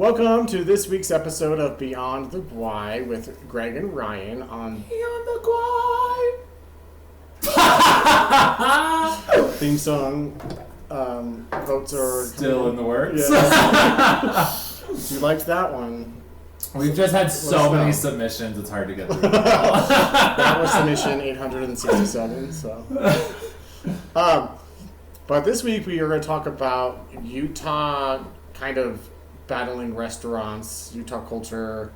Welcome to this week's episode of Beyond the Why with Greg and Ryan on Beyond the Why. theme song. Votes are still in the works. You liked that one. We've just had so many submissions, it's hard to get through. That was submission 867. So, but this week we are going to talk about Utah, kind of battling restaurants, Utah culture.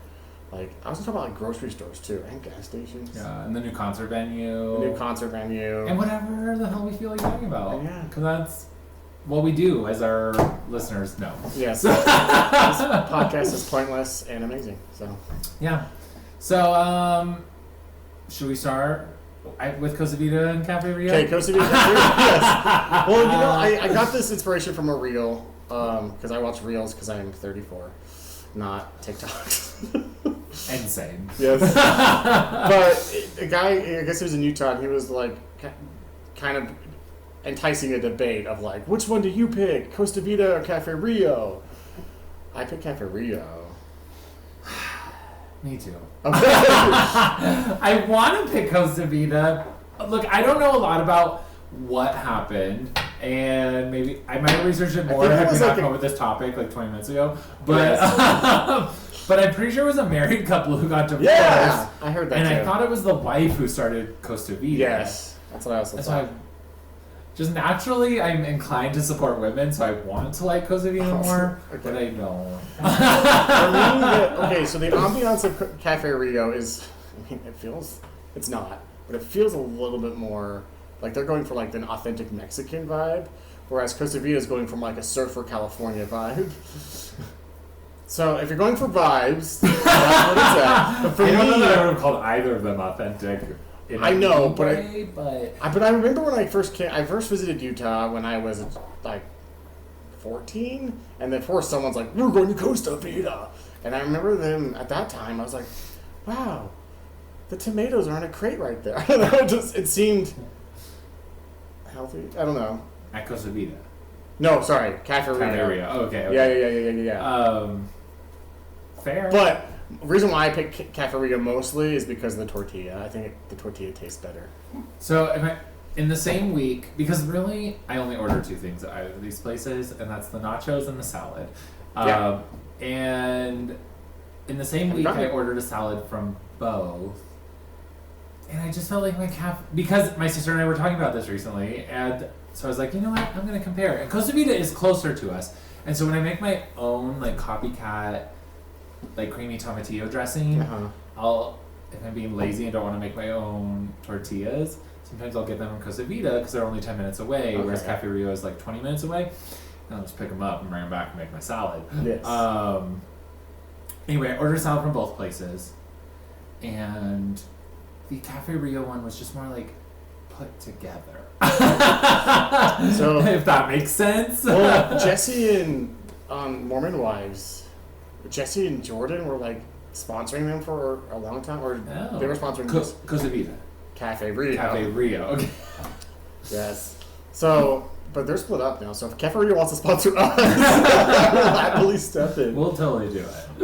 Like I was going to talk about like grocery stores too, and gas stations. Yeah, and the new concert venue. And whatever the hell we feel like talking about. Yeah, because that's what we do, as our listeners know. Yes. This podcast is pointless and amazing. So. Yeah. So, should we start with Costa Vida and Cafe Rio? Okay, Costa Vida Cafe Rio. Yes. Well, you know, I got this inspiration from a reel, because I watch reels because I am 34, not TikToks. Insane. Yes. But a guy, I guess he was in Utah, and he was like, kind of enticing a debate of like, which one do you pick, Costa Vida or Cafe Rio? I picked Cafe Rio. Me too. Okay. I want to pick Costa Vida. Look, I don't know a lot about what happened, and maybe I might have researched it more had we not come up with this topic like 20 minutes ago. But yes. But I'm pretty sure it was a married couple who got divorced. Yeah, I heard that and too. I thought it was the wife who started Costa Vida. Yes, that's what I also thought. Just naturally, I'm inclined to support women, so I want to like Costa Vida more, okay. But I don't. Okay, so the ambiance of Cafe Rio is, I mean, it's not, but it feels a little bit more, like they're going for like an authentic Mexican vibe, whereas Costa Vida is going from like a surfer California vibe. So if you're going for vibes, that's what it's at. But for I don't me, know that I would have called either of them authentic. I know, but I remember when I first visited Utah when I was like 14, and then someone's like, "We're going to Costa Vida," and I remember them at that time. I was like, "Wow, the tomatoes are in a crate right there." It seemed healthy. I don't know. At Costa Vida. No, sorry, Cafe Rio. Cafe Rio. Okay. Yeah. Fair. But the reason why I picked Cafe Rio mostly is because of the tortilla. I think the tortilla tastes better. So, in the same week, because really, I only order two things at either of these places, and that's the nachos and the salad. Yeah. And in the same week, I ordered a salad from both. And I just felt like because my sister and I were talking about this recently, and so I was like, you know what, I'm going to compare. And Costa Vida is closer to us. And so when I make my own, like, copycat, like, creamy tomatillo dressing, if I'm being lazy and don't want to make my own tortillas, sometimes I'll get them from Costa Vida because they're only 10 minutes away, whereas Cafe Rio is like 20 minutes away. And I'll just pick them up and bring them back and make my salad. Yes. Anyway, I ordered salad from both places. And the Cafe Rio one was just more like put together. So if that makes sense. Well, Jesse and Mormon Wives, Jesse and Jordan were like sponsoring them for a long time, or they were sponsoring Costa Vida. Cafe Rio. Cafe Rio. Okay. Yes. So, but they're split up now. So if Cafe Rio wants to sponsor us, we'll happily step in. We'll totally do it.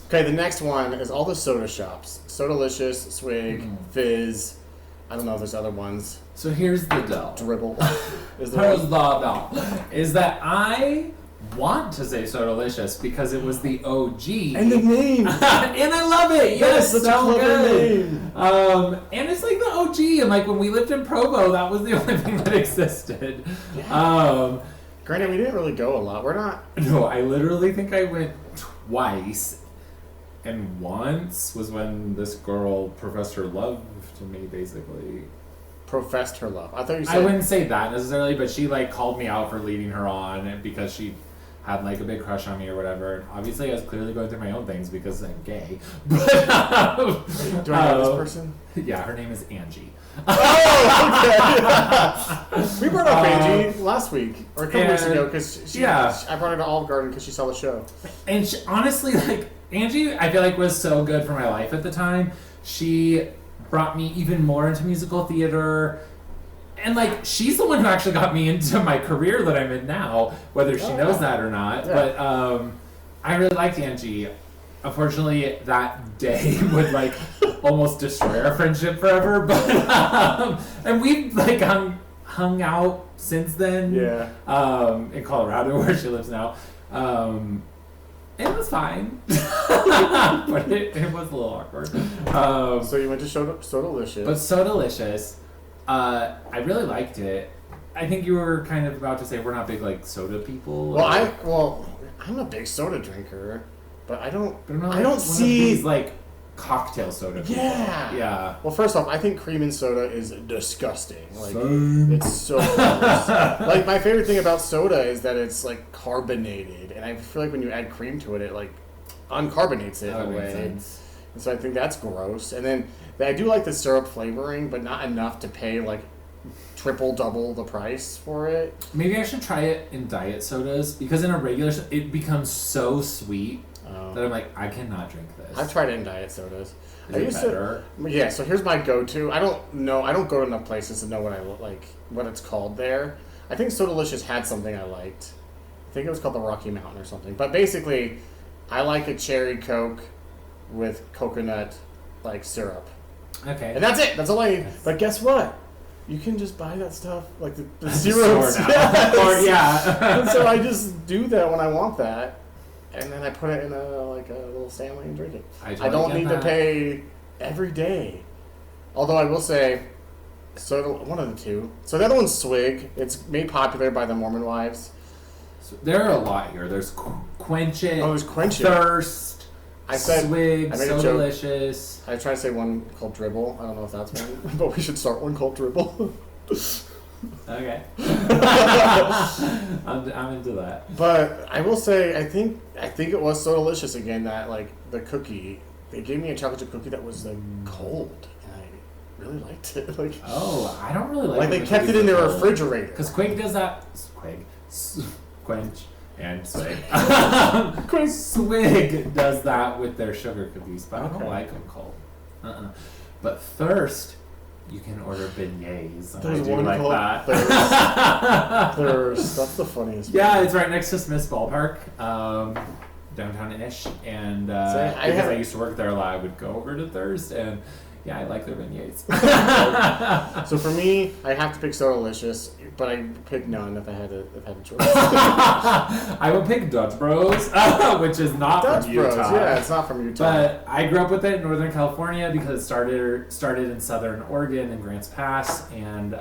Okay, the next one is all the soda shops. Sodalicious, Swig, Fizz. I don't know if there's other ones. So here's the deal. Dribble. Is that I want to say Sodalicious because it was the OG. And the name. And I love it. Yes, such a clever name. And it's like the OG. And like when we lived in Provo, that was the only thing that existed. Yeah. Granted, we didn't really go a lot. We're not. No, I literally think I went twice. And once was when this girl professed her love to me, basically. Professed her love. I thought you said. I wouldn't say that necessarily, but she like called me out for leading her on, and because she had like a big crush on me or whatever. And obviously, I was clearly going through my own things because I'm gay. But, do I know this person? Yeah, her name is Angie. Oh, okay. We brought up Angie last week or a couple weeks ago because I brought her to Olive Garden because she saw the show. And she, honestly, like Angie, I feel like was so good for my life at the time. She brought me even more into musical theater. And, like, she's the one who actually got me into my career that I'm in now, whether she knows that or not. Yeah. But I really liked Angie. Unfortunately, that day would like almost destroy our friendship forever. But and we've like hung out since then. Yeah. In Colorado, where she lives now. It was fine, but it was a little awkward. So you went to Sodalicious. But Sodalicious, I really liked it. I think you were kind of about to say we're not big like soda people. Well, I'm a big soda drinker, but I don't see these, like cocktail soda people. Yeah. Well, first off, I think cream in soda is disgusting. Like Same. it's so gross. Like my favorite thing about soda is that it's like carbonated, and I feel like when you add cream to it, it like uncarbonates it That in a makes way. sense. And so I think that's gross. And then I do like the syrup flavoring, but not enough to pay like triple, double the price for it. Maybe I should try it in diet sodas because in a regular it becomes so sweet that I'm like, I cannot drink this. I've tried it in diet sodas. Is it better? Yeah, so here's my go-to. I don't go to enough places to know what it's called there. I think Sodalicious had something I liked. I think it was called the Rocky Mountain or something. But basically, I like a cherry Coke with coconut like syrup. Okay. And that's it. That's all I need. But guess what? You can just buy that stuff, like the Store syrup. now. Or yeah. And so I just do that when I want that. And then I put it in a little Stanley and drink it. I don't need to pay every day. Although I will say, one of the two. So the other one's Swig. It's made popular by the Mormon wives. So there are a lot here. There's Quench It. Oh, there's Quench It. Thirst. I said Swig. I made a joke. Delicious. I tried to say one called Dribble. I don't know if that's one, but we should start one called Dribble. Okay. I'm into that. But I will say, I think it was Sodalicious again that like the cookie. They gave me a chocolate chip cookie that was like cold, and I really liked it. Like I don't really like. they kept it in their refrigerator. Because Quig does that. Quench and Swig. Swig does that with their sugar cookies, but I don't like them cold. But Thirst. You can order beignets. There's I do one like called that. Thirst. That's the funniest. Yeah, it's right next to Smith's Ballpark, downtown-ish. And because I used to work there a lot, I would go over to Thirst, and yeah, I like their beignets. So for me, I have to pick Sodalicious, but I pick none if I had a choice. I would pick Dutch Bros, which is not Dutch from Utah. Bros, yeah, it's not from Utah. But I grew up with it in Northern California because it started in Southern Oregon in Grants Pass, and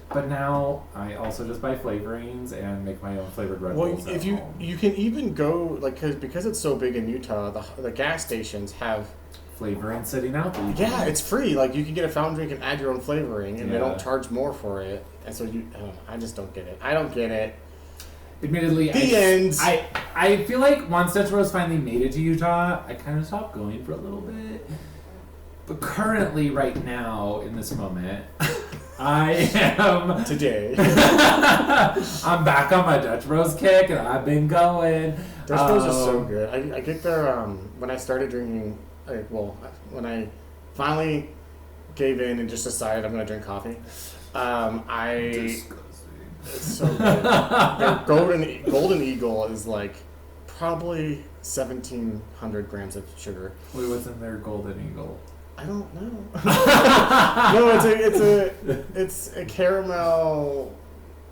but now I also just buy flavorings and make my own flavored Red Bulls. Well, if you can even go because it's so big in Utah, the gas stations have flavoring sitting out there. Yeah, it's free. Like you can get a fountain drink and add your own flavoring, and they don't charge more for it. And so I just don't get it. I don't get it. Admittedly, I feel like once Dutch Bros finally made it to Utah, I kind of stopped going for a little bit. But currently, right now, in this moment, I am today. I'm back on my Dutch Bros kick, and I've been going. Dutch Bros is so good. I get there when I started drinking. When I finally gave in and just decided I'm going to drink coffee, it's so good. Their Golden Eagle is like probably 1,700 grams of sugar. Wait, what's in their Golden Eagle? I don't know. No, it's a caramel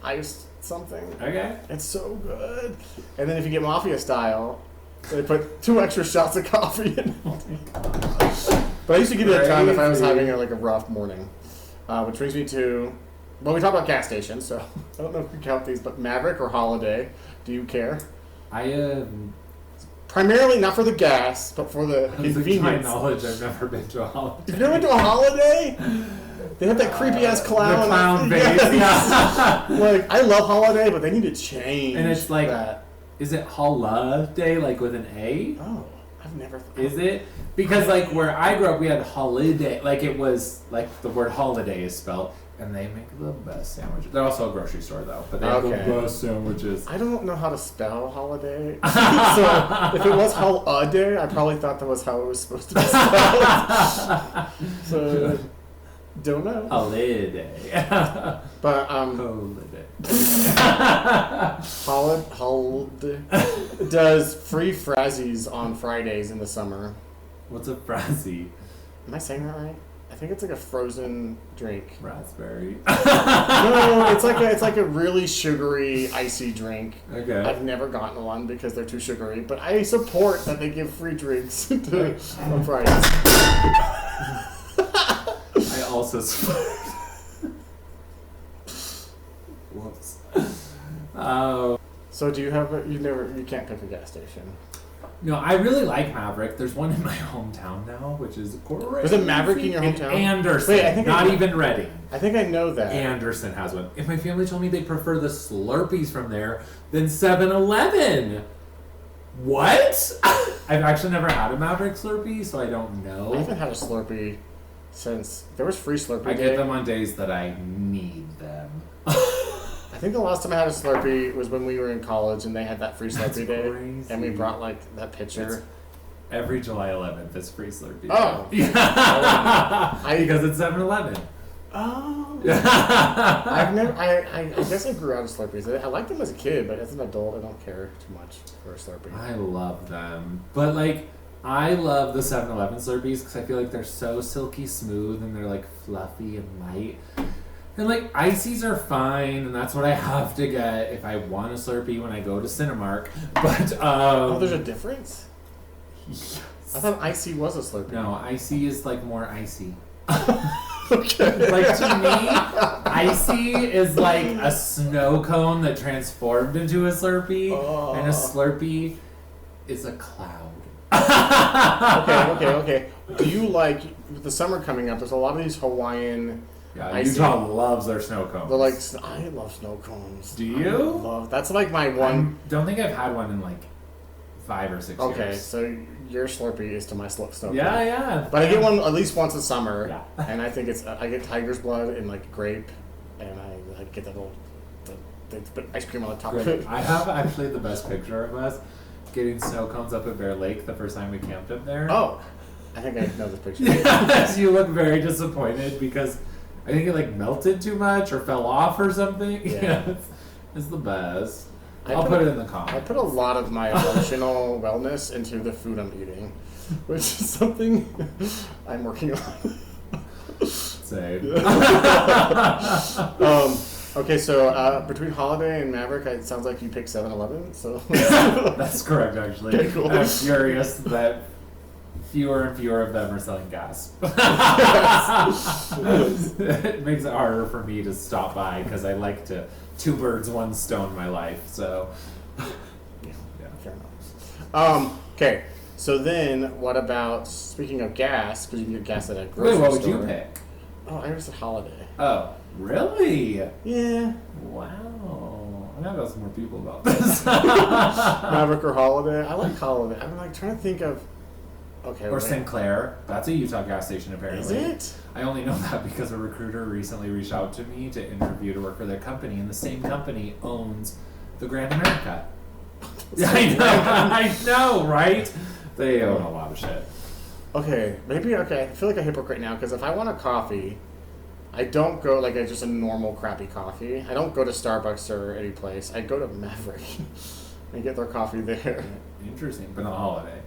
iced something. Okay. It's so good. And then if you get Mafia style, they put 2 extra shots of coffee in it. But I used to get it at a time if I was having a rough morning. Which brings me to, we talk about gas stations, so I don't know if we count these, but Maverick or Holiday, do you care? I primarily not for the gas, but for the convenience. To my knowledge, I've never been to a Holiday. You've never been to a Holiday? They have that creepy ass clown. The clown face. Yeah. Like I love Holiday, but they need to change. And it's like that. Is it holiday, like with an A? Oh, I've never thought. Is it? Because like where I grew up, we had holiday, like it was like the word holiday is spelled, and they make the best sandwiches. They're also a grocery store though, but they have the best sandwiches. I don't know how to spell holiday, so if it was holiday, I probably thought that was how it was supposed to be spelled. So Don't know. Holiday. But Holiday. Holiday does free Frazzies on Fridays in the summer. What's a Frazzy? Am I saying that right? I think it's like a frozen drink. Raspberry. No, it's like a really sugary, icy drink. Okay. I've never gotten one because they're too sugary, but I support that they give free drinks on Fridays. I also support. Whoops. So do you have you can't pick a gas station? No, I really like Maverick. There's one in my hometown now, which is great. Was it Maverick in your hometown? Anderson. Wait, I think not even Reading. I think I know that. Anderson has one. If my family told me they prefer the Slurpees from there than 7-Eleven. What? I've actually never had a Maverick Slurpee, so I don't know. I haven't had a Slurpee since there was free Slurpee I day. get them on days that I need them. I think the last time I had a Slurpee was when we were in college and they had that free Slurpee day. Crazy. And we brought like that pitcher. Every July 11th is free Slurpee. Oh. Yeah. Because it's 7-Eleven. Oh. I guess I grew out of Slurpees. I liked them as a kid, but as an adult, I don't care too much for a Slurpee. I love them. But like, I love the 7-Eleven Slurpees because I feel like they're so silky smooth and they're like fluffy and light. And like, ices are fine, and that's what I have to get if I want a Slurpee when I go to Cinemark. But, oh, there's a difference? Yes. I thought icy was a Slurpee. No, icy is like more icy. Okay. Like, to me, icy is like a snow cone that transformed into a Slurpee, and a Slurpee is a cloud. Okay. Do you like, with the summer coming up, there's a lot of these Hawaiian... Yeah, Utah loves their snow cones. They're like, I love snow cones. Do you? That's like my one... Don't think I've had one in like 5 or 6 years. Okay, so your Slurpee is to my snow cone. Yeah. But I get one at least once a summer, Yeah. and I think I get tiger's blood and like grape, and I get that little the ice cream on the top of it. I have actually the best picture of us getting snow cones up at Bear Lake the first time we camped up there. Oh, I think I know this picture. Yes, you look very disappointed because I think it like melted too much or fell off or something. Yeah. It's the best. I'll put it in the comments. I put a lot of my emotional wellness into the food I'm eating, which is something I'm working on. Same. Okay, so between Holiday and Maverick, it sounds like you picked 7-Eleven. So That's correct, actually. Okay, cool. I'm furious that fewer and fewer of them are selling gas. It makes it harder for me to stop by because I like to 2 birds, 1 stone my life. So, yeah, fair enough. Okay, so then what about, speaking of gas, because you can get gas at a grocery store. Wait, what would you pick? Oh, I just said Holiday. Oh, really? Yeah. Wow. I gotta ask more people about this. Maverick or Holiday? I like Holiday. I'm like trying to think of. Okay. Or Sinclair. That's a Utah gas station, apparently. Is it? I only know that because a recruiter recently reached out to me to interview to work for their company, and the same company owns the Grand America. I know, right? They own a lot of shit. Okay, maybe, I feel like a hypocrite now, because if I want a coffee, I don't go like just a normal crappy coffee. I don't go to Starbucks or any place. I go to Maverick and get their coffee there. Interesting, but not Holiday.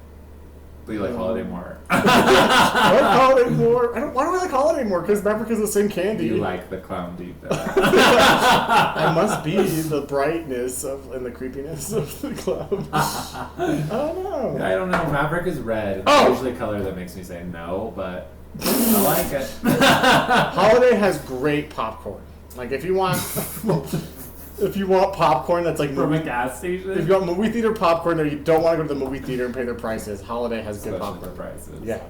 But you like Holiday more. I like Holiday more. Why do I like Holiday more? Because Maverick is the same candy. You like the clown deep though. I must be the brightness and the creepiness of the clown. I don't know. I don't know. Maverick is red. It's usually a color that makes me say no, but I like it. Holiday has great popcorn. Like if you want popcorn that's like from a gas station. If you want movie theater popcorn or you don't want to go to the movie theater and pay their prices, Holiday has good Especially popcorn. the prices. Yeah.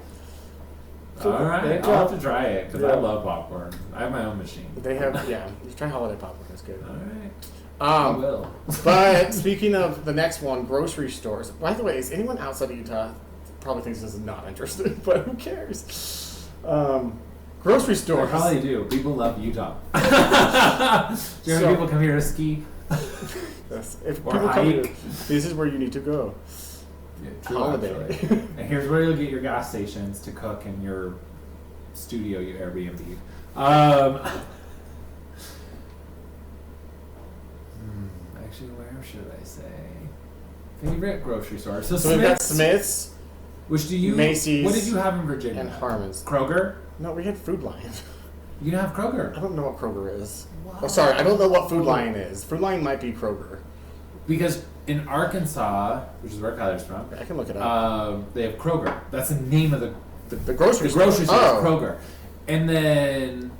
Alright, I'll have to try it because I love popcorn. I have my own machine. They have, you try Holiday popcorn, it's good. Alright. I will. But speaking of the next one, grocery stores. By the way, is anyone outside of Utah probably thinks this is not interesting, but who cares? Grocery stores. They probably do. People love Utah. Do you know people come here to ski? Yes. If or people hike. come here, this is where you need to go. Yeah, true, Holiday. And here's where you'll get your gas stations to cook in your studio you Airbnb. Actually, where should I say? Favorite grocery store. So we've got Smith's. Which do you? Macy's. What did you have in Virginia? And Harmon's. Kroger. No, we had Food Lion. You didn't have Kroger. I don't know what Kroger is. Wow. Oh, sorry, I don't know what Food Lion is. Food Lion might be Kroger. Because in Arkansas, which is where Kyler's from, I can look it up. they have Kroger. That's the name of the grocery store. The grocery store is Kroger. And then,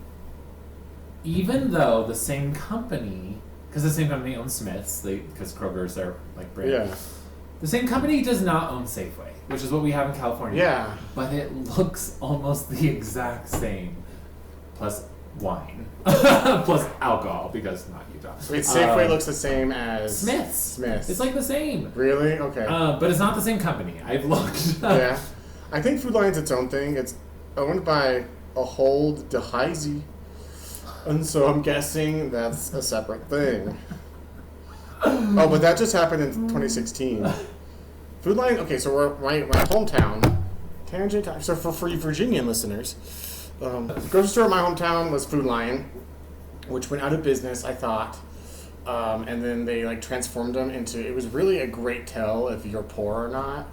even though the same company, because the same company owns Smith's, because Kroger's their like brand. Yeah. The same company does not own Safeway, which is what we have in California. Yeah. But it looks almost the exact same, plus wine, plus alcohol, because not Utah. Wait, Safeway looks the same as Smith's. Smith's. It's like the same. Really? Okay. But it's not the same company. I've looked. Yeah. I think Food Lion's its own thing. It's owned by Ahold Delhaize. And so I'm guessing that's a separate thing. Oh, but that just happened in 2016. Food Lion, okay, so we're my hometown. Tangent. So for you Virginian listeners, the grocery store in my hometown was Food Lion, which went out of business, I thought. And then they like transformed them into, it was really a great tell if you're poor or not.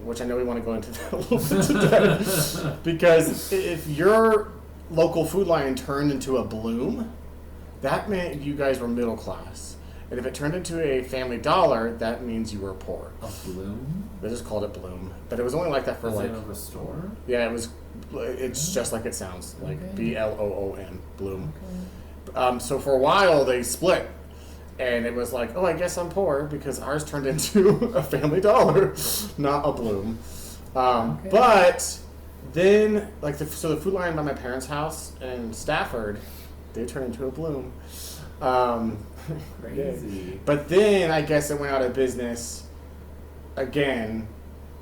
Which I know we want to go into that a little bit today. Because if your local Food Lion turned into a Bloom, that meant you guys were middle class. And if it turned into a Family Dollar, that means you were poor. A Bloom? They just called it Bloom. But it was only like that for like... Is it a store? Yeah, it's just like it sounds. Like Bloom, Bloom. Okay. So for a while, they split. And it was like, oh, I guess I'm poor because ours turned into a Family Dollar, not a Bloom. Okay. But then, like, so the Food Lion by my parents' house in Stafford, they turned into a Bloom. Crazy. But then I guess it went out of business again,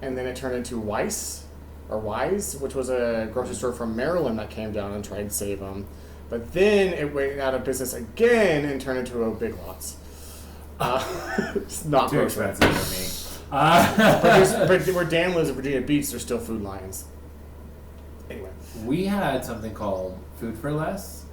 and then it turned into Wise, which was a grocery store from Maryland that came down and tried to save them. But then it went out of business again and turned into a Big Lots. It's not too grocery. expensive for me. But where Dan lives in Virginia Beach, there's still Food Lions. Anyway. We had something called Food for Less,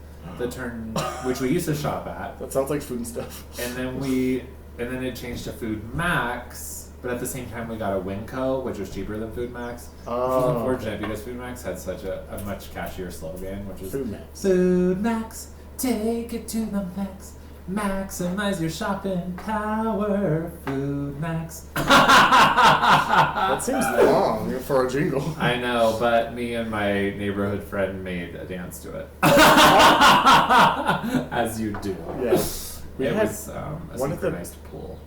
which we used to shop at. That sounds like food and stuff. And then it changed to Food Max, but at the same time we got a Winco, which was cheaper than Food Max. Oh. Which was unfortunate because Food Max had such a much catchier slogan, which was Food Max. Food Max, take it to the max. Maximize your shopping power. Food Max. That seems long for a jingle. I know, but me and my neighborhood friend made a dance to it. As you do. Yeah. It was a synchronized pool.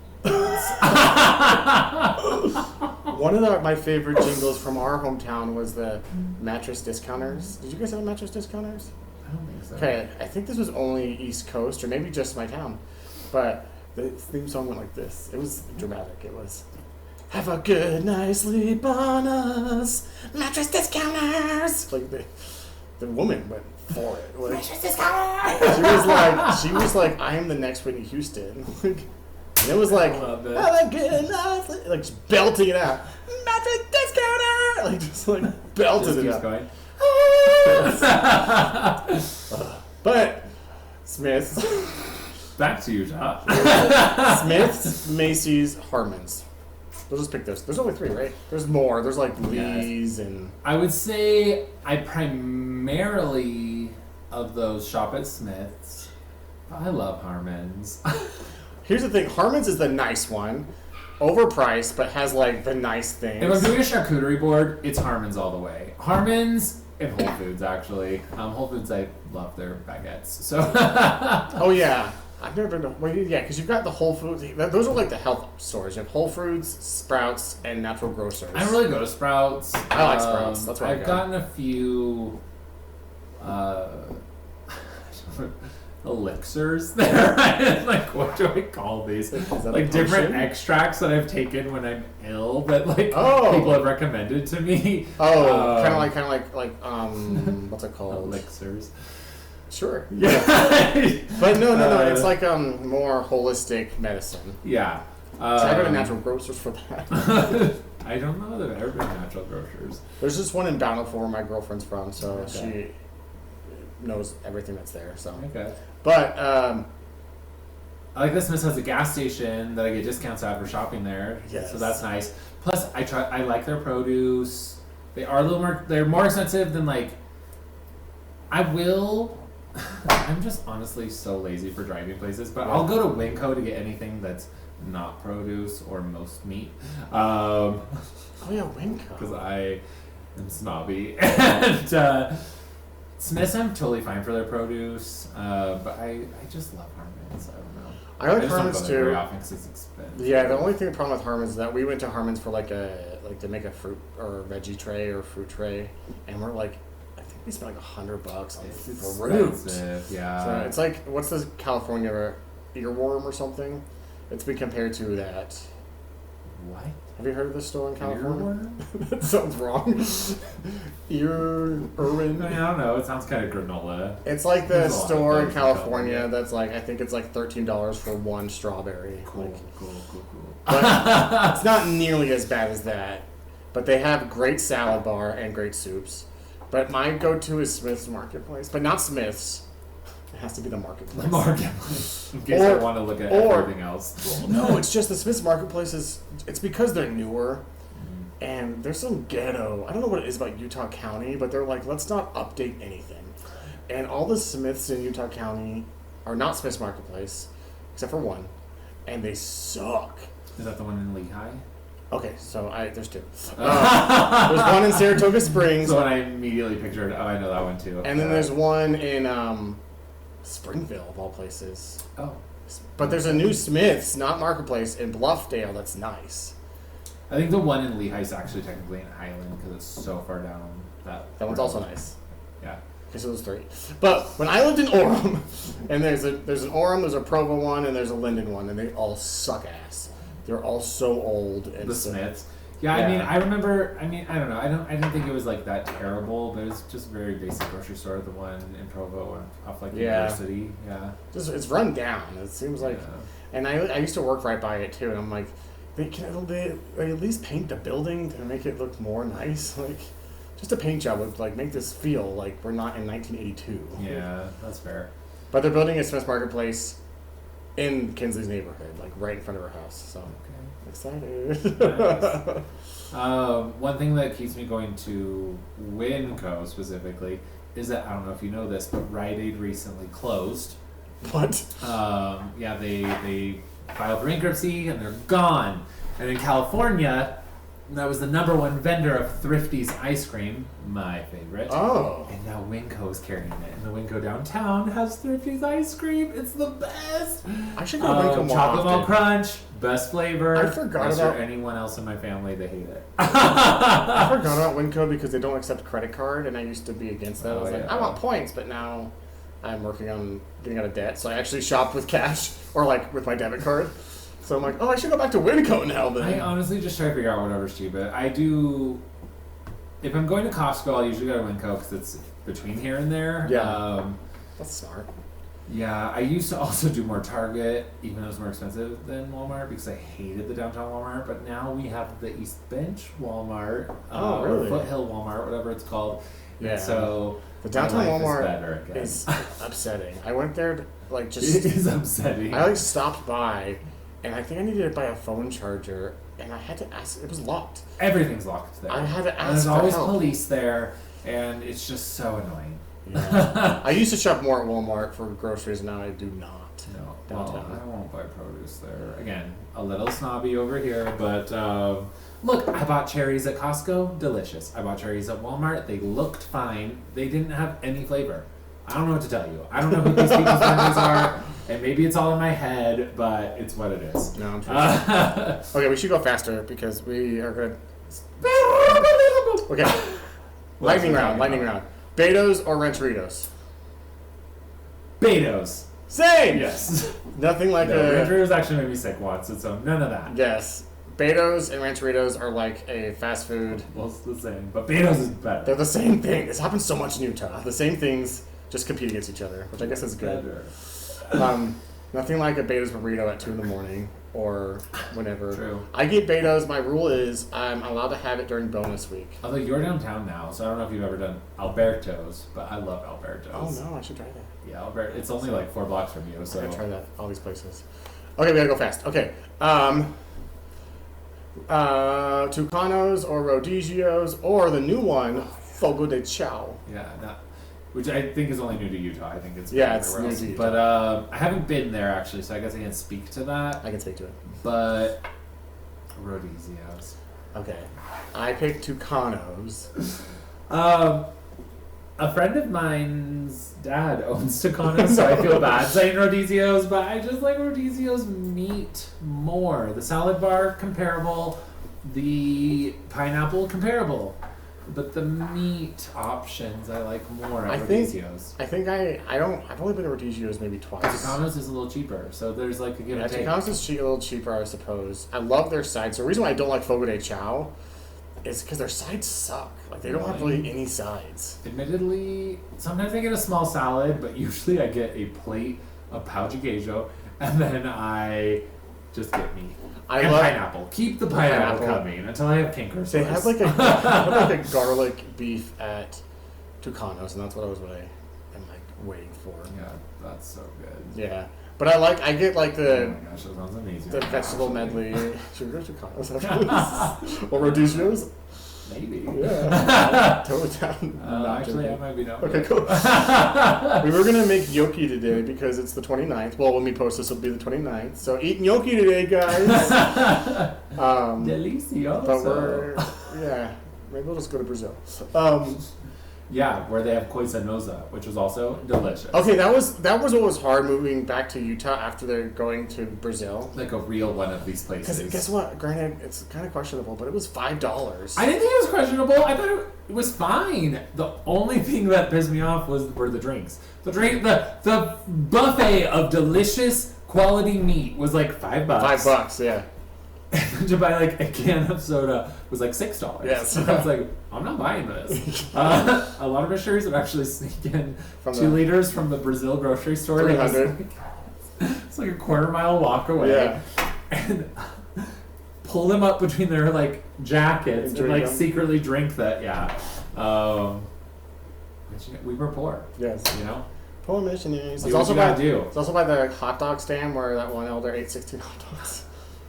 One of my favorite jingles from our hometown was the mattress discounters. Did you guys have mattress discounters? I don't think so. Okay, I think this was only East Coast or maybe just my town. But the theme song went like this. It was dramatic. It was, have a good night's sleep on us, mattress discounters. Like the woman went for it. Like, mattress discounters. She was like, I am the next Whitney Houston. And it was like, have a good night's sleep, like just belting it out. Mattress discounter. Like just like belted it out. Going. But Smith's. Back to Utah. Smith's, Macy's, Harmon's. We'll just pick this. There's only 3, right? There's more. There's like Lee's and... I would say I primarily, of those, shop at Smith's. I love Harmon's. Here's the thing. Harmon's is the nice one. Overpriced, but has like the nice things. If I'm doing a charcuterie board, it's Harmon's all the way. Harmon's and Whole Foods, actually. Whole Foods, I love their baguettes. So. Oh, yeah. I've never been to... Well, yeah, because you've got the Whole Foods. Those are like the health stores. You have Whole Foods, Sprouts, and Natural Grocers. I don't really go to Sprouts. I like Sprouts. That's why I've gotten a few elixirs there. Like, what do I call these? Like different extracts that I've taken when I'm ill that like people have recommended to me. Oh, kind of like what's it called? Elixirs. Sure. Yeah. But no. It's like more holistic medicine. Yeah. So I go to Natural Grocers for that. I don't know that I've ever been to Natural Grocers. There's just one in Bountiful where my girlfriend's from, so she knows everything that's there. So, Okay. but I like that Smith's has a gas station that I get discounts at for shopping there. Yes. So that's nice. Plus, I like their produce. They are a little more. They're more expensive than like. I'm just honestly so lazy for driving places, but I'll go to Winco to get anything that's not produce or most meat. Oh yeah, Winco. Because I am snobby. And Smith's, I'm totally fine for their produce, but I just love Harmon's. I don't know. I like just don't Harmon's go there too. very often 'cause it's expensive. Yeah, the only problem with Harmon's is that we went to Harmon's for like to make a fruit or veggie tray or fruit tray, and we're like, I think we spent like $100 on It's fruit. expensive, yeah. So it's like, what's the California earworm or something? It's been compared to that. What? Have you heard of this store in California? Earworm? That sounds wrong. Irwin. I don't know. It sounds kind of granola. It's like the There's a lot of store in those in California California. that's like, I think it's like $13 for one strawberry. Cool, Like, cool. but it's not nearly as bad as that. But they have great salad bar and great soups. But my go-to is Smith's Marketplace, but not Smith's. It has to be the Marketplace. The marketplace. In case I want to look at everything else. No, it's just the Smith's Marketplace is. It's because they're newer, and there's some ghetto. I don't know what it is about Utah County, but they're like, let's not update anything. And all the Smiths in Utah County are not Smith's Marketplace, except for one, and they suck. Is that the one in Lehigh? Okay, so there's two. There's one in Saratoga Springs, So when I immediately pictured, I know that one too. and then there's one in Springville, of all places. Oh. But there's a new Smith's, not Marketplace, in Bluffdale that's nice. I think the one in Lehigh is actually technically in Highland because it's so far down that. That one's also nice. Yeah. Okay, so there's three. But when I lived in Orem, and there's an Orem, there's a Provo one, and there's a Linden one, and they all suck ass. They're all so old. And The so, Smiths. Yeah, I mean, I remember. I mean, I don't know. I didn't think it was like that terrible, but it's just very basic grocery store. The one in Provo and off like University. Yeah. Just it's run down. It seems like, Yeah. and I used to work right by it too, and I'm like, they at least paint the building to make it look more nice. Like, just a paint job would like make this feel like we're not in 1982. Yeah, that's fair. But they're building a Smith's Marketplace in Kinsley's neighborhood, like right in front of our house. So Okay. excited. Nice. One thing that keeps me going to Winco specifically is that I don't know if you know this, but Rite Aid recently closed. What? Yeah, they filed for bankruptcy and they're gone. And in California, that was the #1 vendor of Thrifty's ice cream, my favorite. Oh. And now Winco is carrying it, and the Winco downtown has Thrifty's ice cream. It's the best. I should go to Winco more Chocolate often. Malt Crunch, best flavor. I forgot Unless about- you're anyone else in my family, they hate it. I forgot about Winco because they don't accept credit card, and I used to be against that. I was like, yeah. I want points, but now I'm working on getting out of debt, so I actually shop with cash or like with my debit card. So I'm like, oh, I should go back to Winco now then. I honestly just try to figure out whatever's cheap. But I do. If I'm going to Costco, I'll usually go to Winco because it's between here and there. Yeah. That's smart. Yeah, I used to also do more Target, even though it's more expensive than Walmart because I hated the downtown Walmart. But now we have the East Bench Walmart, Oh, really? or Foothill Walmart, whatever it's called. Yeah. And so The downtown my life Walmart is better again. is upsetting. I went there to, like It just is upsetting. I like stopped by, and I think I needed to buy a phone charger, and I had to ask. It was locked. Everything's locked there. I had to And ask there's for always help. police there, and it's just so annoying. Yeah. I used to shop more at Walmart for groceries. Now I do not. No, Downtown. well, I won't buy produce there. Again, a little snobby over here, but look, I bought cherries at Costco, delicious. I bought cherries at Walmart, they looked fine. They didn't have any flavor. I don't know what to tell you. I don't know who these people's vendors are, and maybe it's all in my head, but it's what it is. No, I'm sure. Okay, we should go faster because we are good. Okay. Lightning round. Beto's or Rancheritos? Beto's. Same! Yes. Nothing like No, a... Rancheritos actually made me sick once, and so none of that. Yes. Beto's and Rancheritos are like a fast food. Well, it's the same, but Beto's is better. They're the same thing. This happens so much in Utah. The same things just compete against each other, which I guess is good. Better. Nothing like a Beto's burrito at 2 in the morning or whenever. True. I get betas. My rule is I'm allowed to have it during bonus week. Although you're downtown now, so I don't know if you've ever done Alberto's, but I love Alberto's. Oh no, I should try that. Yeah, Alberto. It's only like 4 blocks from you, so. I gotta try that. All these places. Okay, we gotta go fast. Okay. Tucanos or Rodigios or the new one, Fogo de Chao. Yeah, which I think is only new to Utah. I think it's new to Utah. But I haven't been there actually, so I guess I can't speak to that. I can speak to it. But Rodigios. Okay, I picked Tucanos. A friend of mine's dad owns Tucanos, so I feel bad saying Rodigios, but I just like Rodigios meat more. The salad bar comparable, the pineapple comparable, but the meat options I like more at Rodigios. I think I've only been to Rodigios maybe twice. Tucanos is a little cheaper, so there's like a give and take. Tucanos is a little cheaper, I suppose. I love their sides. The reason why I don't like Fogo de Chao is because their sides suck. Like, they don't have really any sides. Admittedly, sometimes I get a small salad, but usually I get a plate of pau de queijo, and then I just get meat. And pineapple. Keep the pineapple coming until I have cankers. They have like a garlic beef at Tucanos, and that's what I was waiting for. Yeah, that's so good. Yeah. But I get like the oh my gosh, that sounds amazing. The vegetable medley. Should we go to Tucanos after this? Or Rodigios? Maybe. Yeah. Totally down. Actually, I might be down. Okay, cool. We were going to make gnocchi today because it's the 29th. Well, when we post this, it'll be the 29th. So eat gnocchi today, guys. Delicioso. But maybe we'll just go to Brazil. Yeah, where they have coisa noza, which was also delicious. Okay, that was what was hard moving back to Utah after they're going to Brazil. Like a real one of these places. Because guess what? Granted, it's kind of questionable, but it was $5. I didn't think it was questionable. I thought it was fine. The only thing that pissed me off were the drinks. The buffet of delicious quality meat was like $5. $5, yeah. And to buy like a can of soda was like $6. Yes. So I was like, I'm not buying this. A lot of mysteries would actually sneak in 2 liters from the Brazil grocery store. 300. It's like a quarter-mile walk away. Yeah. And pull them up between their like jackets and like them. Secretly drink that. Yeah. We were poor. Yes. You know. Poor missionaries. It's also by the hot dog stand where that one elder ate 16 hot dogs.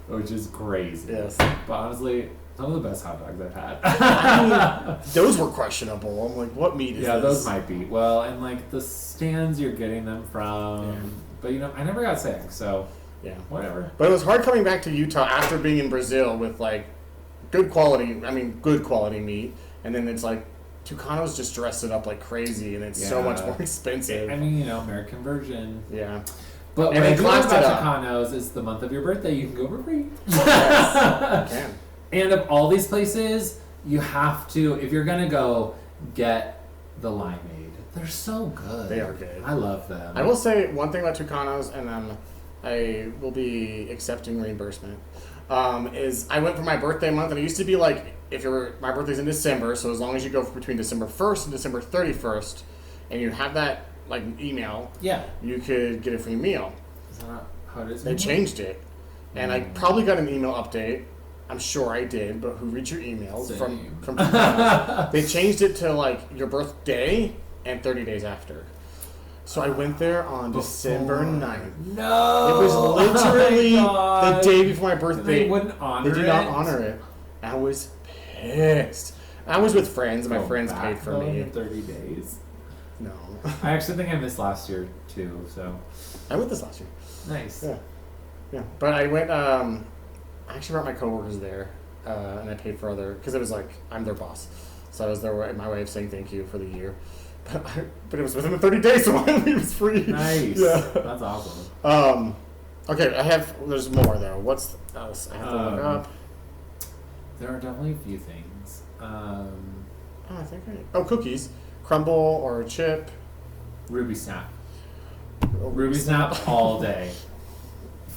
Which is crazy. Yes. But honestly, some of the best hot dogs I've had. I mean, those were questionable. I'm like, what meat is this? Yeah, those might be. Well, and like the stands you're getting them from. Yeah. But you know, I never got sick, so yeah, whatever. But it was hard coming back to Utah after being in Brazil with like good quality meat, and then it's like Tucanos just dressed it up like crazy, and it's so much more expensive. I mean, you know, American version. Yeah. But what I do love about Tucanos is the month of your birthday, you can go for free. Yes, you can. And of all these places, you have to, if you're going to go, get the limeade. They're so good. They are good. I love them. I will say one thing about Tucanos, and then I will be accepting reimbursement, is I went for my birthday month, and it used to be like, my birthday's in December, so as long as you go between December 1st and December 31st, and you have that like email, you could get a free meal. Is that how it is? They changed it, and I probably got an email update. I'm sure I did, but who reads your emails from They changed it to like your birthday and 30 days after. So I went there on December 9th. No! It was literally the day before my birthday. They wouldn't honor it? They did not honor it. I was pissed. I was with friends, and my friends paid for me. In 30 days? No. I actually think I missed last year, too, so. I went this last year. Nice. Yeah. But I went, I actually brought my coworkers there, and I paid for because it was like, I'm their boss. So I was there, my way of saying thank you for the year. But it was within the 30 days, so it was free. Nice. Yeah. That's awesome. Okay, there's more though. What's else? I have to look up. There are definitely a few things. Cookies. Crumble or chip. Ruby Snap. Ruby Snap all day.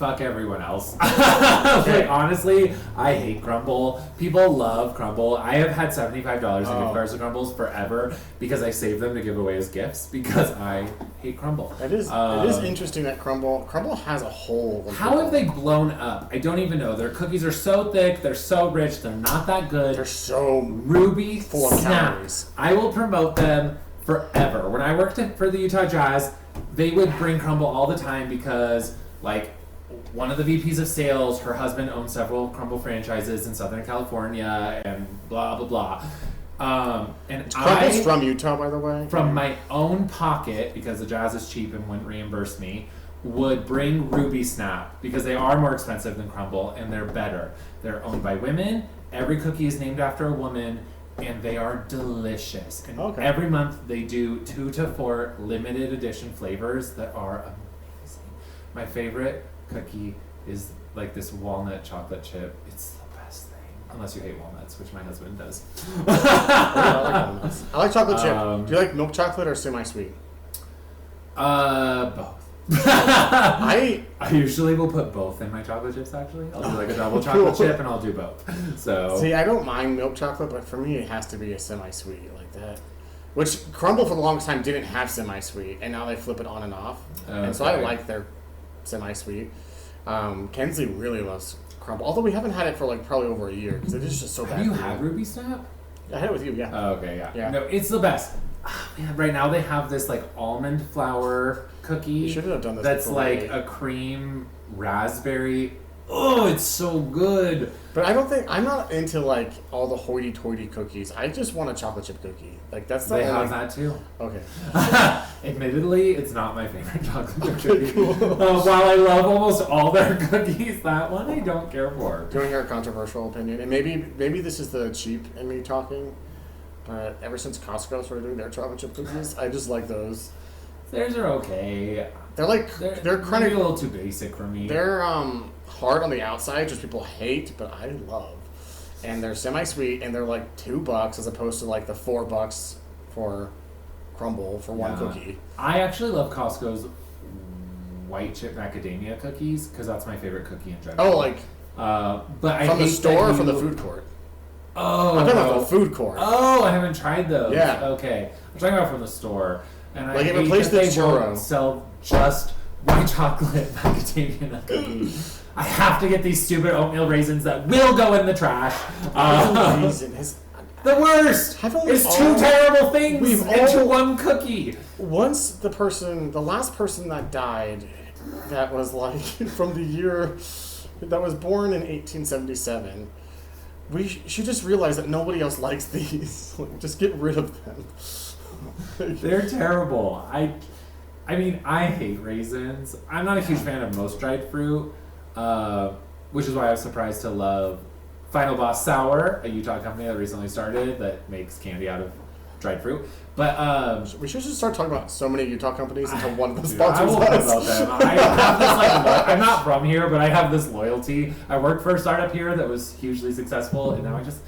fuck everyone else. Like, honestly, I hate crumble. People love crumble. I have had $75 in gift cards to crumbles forever because I save them to give away as gifts because I hate crumble. It is interesting that crumble has a hole. How have they blown up? I don't even know. Their cookies are so thick, they're so rich, they're not that good. They're so Ruby full of calories. I will promote them forever. When I worked for the Utah Jazz, they would bring crumble all the time because, like, one of the VPs of sales, her husband owns several crumble franchises in Southern California and blah, blah, blah. And Crumble's from Utah, by the way. From my own pocket, because the Jazz is cheap and wouldn't reimburse me, would bring Ruby Snap because they are more expensive than crumble and they're better. They're owned by women. Every cookie is named after a woman. And they are delicious. And every month they do 2 to 4 limited edition flavors that are amazing. My favorite cookie is like this walnut chocolate chip. It's the best thing. Unless you hate walnuts, which my husband does. I like walnuts. I like chocolate chip. Do you like milk chocolate or semi-sweet? Both. I usually will put both in my chocolate chips, actually. I'll do like a double chocolate chip and I'll do both. So see, I don't mind milk chocolate, but for me it has to be a semi-sweet like that. Which Crumble for the longest time didn't have semi-sweet, and now they flip it on and off. Okay. And so I like their semi-sweet. Kensley really loves Crumble, although we haven't had it for like probably over a year because it is just so bad. Have you had Ruby Snap? I had it with you, yeah. Oh, okay, yeah. No, it's the best. Oh, man, right now they have this like almond flour cookie. You should have done this. That's like a cream raspberry. Oh, it's so good. But I'm not into like all the hoity-toity cookies. I just want a chocolate chip cookie. Like that's the They have that too. Okay. Admittedly, it's not my favorite chocolate chip cookie. Cool. While I love almost all their cookies, that one I don't care for. Do you want to hear a controversial opinion? And maybe this is the cheap in me talking. But ever since Costco started doing their chocolate chip cookies, I just like those. Theirs are okay. They're kind of a little too basic for me. They're hard on the outside, just people hate, but I love. And they're semi-sweet, and they're like $2 as opposed to like the $4 for Crumble for one cookie. I actually love Costco's white chip macadamia cookies because that's my favorite cookie in general. Oh, like but from the store or from the food court? Oh, I'm talking about the food court. Oh, I haven't tried those. Yeah. Okay. I'm talking about from the store. And like I it replaced the churro. Sell just white chocolate macadamia cookies. I have to get these stupid oatmeal raisins that will go in the trash. The worst! It's two terrible things into one cookie. Once the last person that died, that was like from the year that was born in 1877. We should just realize that nobody else likes these. Just get rid of them. They're terrible. I mean, I hate raisins. I'm not a huge fan of most dried fruit, which is why I was surprised to love Final Boss Sour, a Utah company that recently started that makes candy out of dried fruit. But we should just start talking about so many Utah companies until one of them sponsors I will us. About them. I have this I'm not from here, but I have this loyalty. I worked for a startup here that was hugely successful, and now I just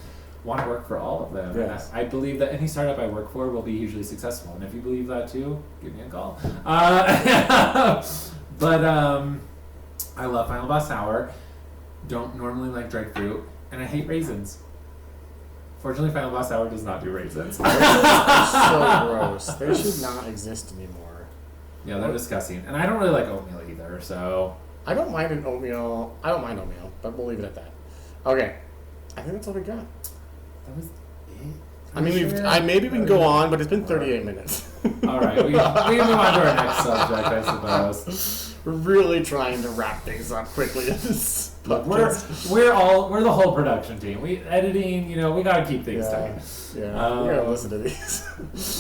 want to work for all of them. Yes. I believe that any startup I work for will be hugely successful, and if you believe that too, give me a call. But I love Final Boss Sour. Don't normally like dried fruit, and I hate raisins. Fortunately, Final Boss Sour does not do raisins. Raisins are so gross. They should not exist anymore. Yeah, they're disgusting. And I don't really like oatmeal either, so... I don't mind oatmeal, but we'll leave it at that. Okay. I think that's all we got. That was it. I mean, maybe we can go on, but it's been 38 minutes. All right, we can move on to our next subject, I suppose. We're really trying to wrap things up quickly in this podcast. We're the whole production team. Editing, we gotta keep things tight. Yeah, we gotta listen to these.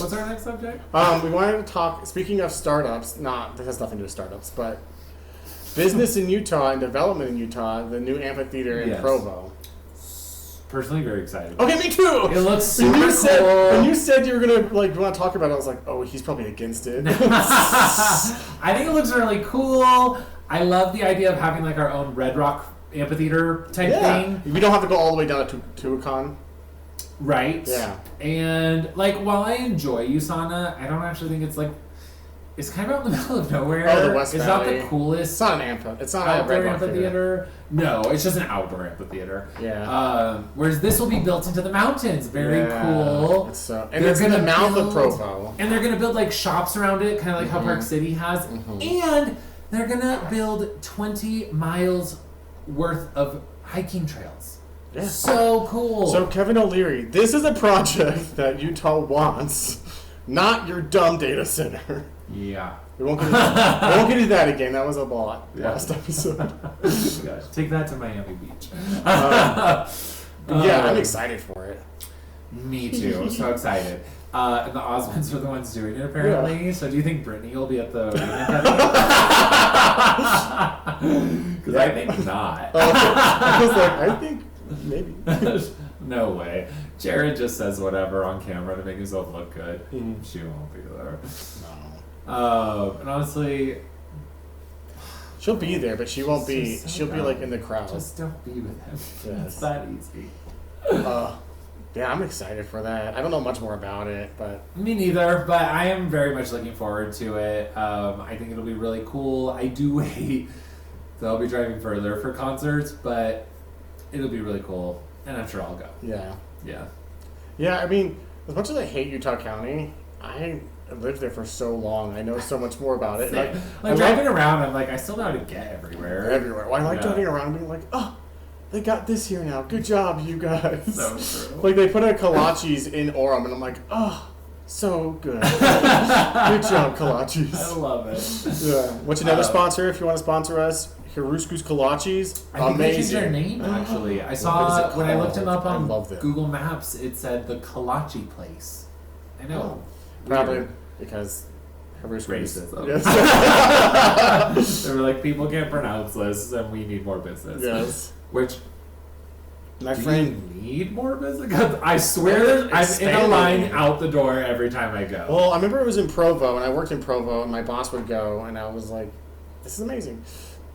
What's our next subject? We wanted to talk. Speaking of startups, that has nothing to do with startups, but business in Utah and development in Utah. The new amphitheater in Provo. Personally, very excited. Okay, me too. It looks super cool. When you said you were gonna want to talk about it, I was like, oh, he's probably against it. I think it looks really cool. I love the idea of having like our own Red Rock amphitheater type thing. We don't have to go all the way down to Tuacahn. Right. Yeah. And while I enjoy USANA, I don't actually think it's It's kind of out in the middle of nowhere. Oh, the West It's Valley. not the coolest. It's not an amphitheater. It's not a outdoor Red Rock Theater. amphitheater. No, it's just an outdoor amphitheater. Yeah. Whereas this will be built into the mountains. Very cool. And it's in the mouth of Provo. And they're going to build like shops around it, kind of like how Park City has. And they're going to build 20 miles worth of hiking trails. Yeah. So cool. So Kevin O'Leary, this is a project that Utah wants, not your dumb data center. Yeah. We won't get into that again. That was a lot last episode. Gosh, take that to Miami Beach. Yeah, I'm excited for it. Me too. So excited. And the Osmonds are the ones doing it apparently. Yeah. So do you think Brittany will be at the Because I think not. I was like, I think maybe. No way. Jared just says whatever on camera to make himself look good. She won't be there. No. And honestly, she'll be there, but she won't be. So she'll be like in the crowd. Just don't be with him. Yes. It's that easy. Yeah, I'm excited for that. I don't know much more about it, but me neither. But I am very much looking forward to it. I think it'll be really cool. I do hate that I'll be driving further for concerts, but it'll be really cool, and I'm sure I'll go. Yeah. Yeah. Yeah. I mean, as much as I hate Utah County, I lived there for so long. I know so much more about it. Like driving around, I'm like, I still know how to get everywhere. Everywhere. Well, I like driving around and being like, oh, they got this here now. Good job, you guys. So true. Like they put a kolaches in Orem, and I'm like, oh, so good. Good job, kolaches. I love it. Yeah. What's another sponsor? If you want to sponsor us, Hirusku's Kolaches. I think they changed their name actually. I saw when I looked them up on Google Maps, it said the Kolache Place. I know. Probably because racism. Yes. They were like, people can't pronounce this, and we need more business. Yes. Which, my friend, you need more business? Because I swear I'm in a line out the door every time I go. Well, I remember it was in Provo, and I worked in Provo, and my boss would go, and I was like, this is amazing.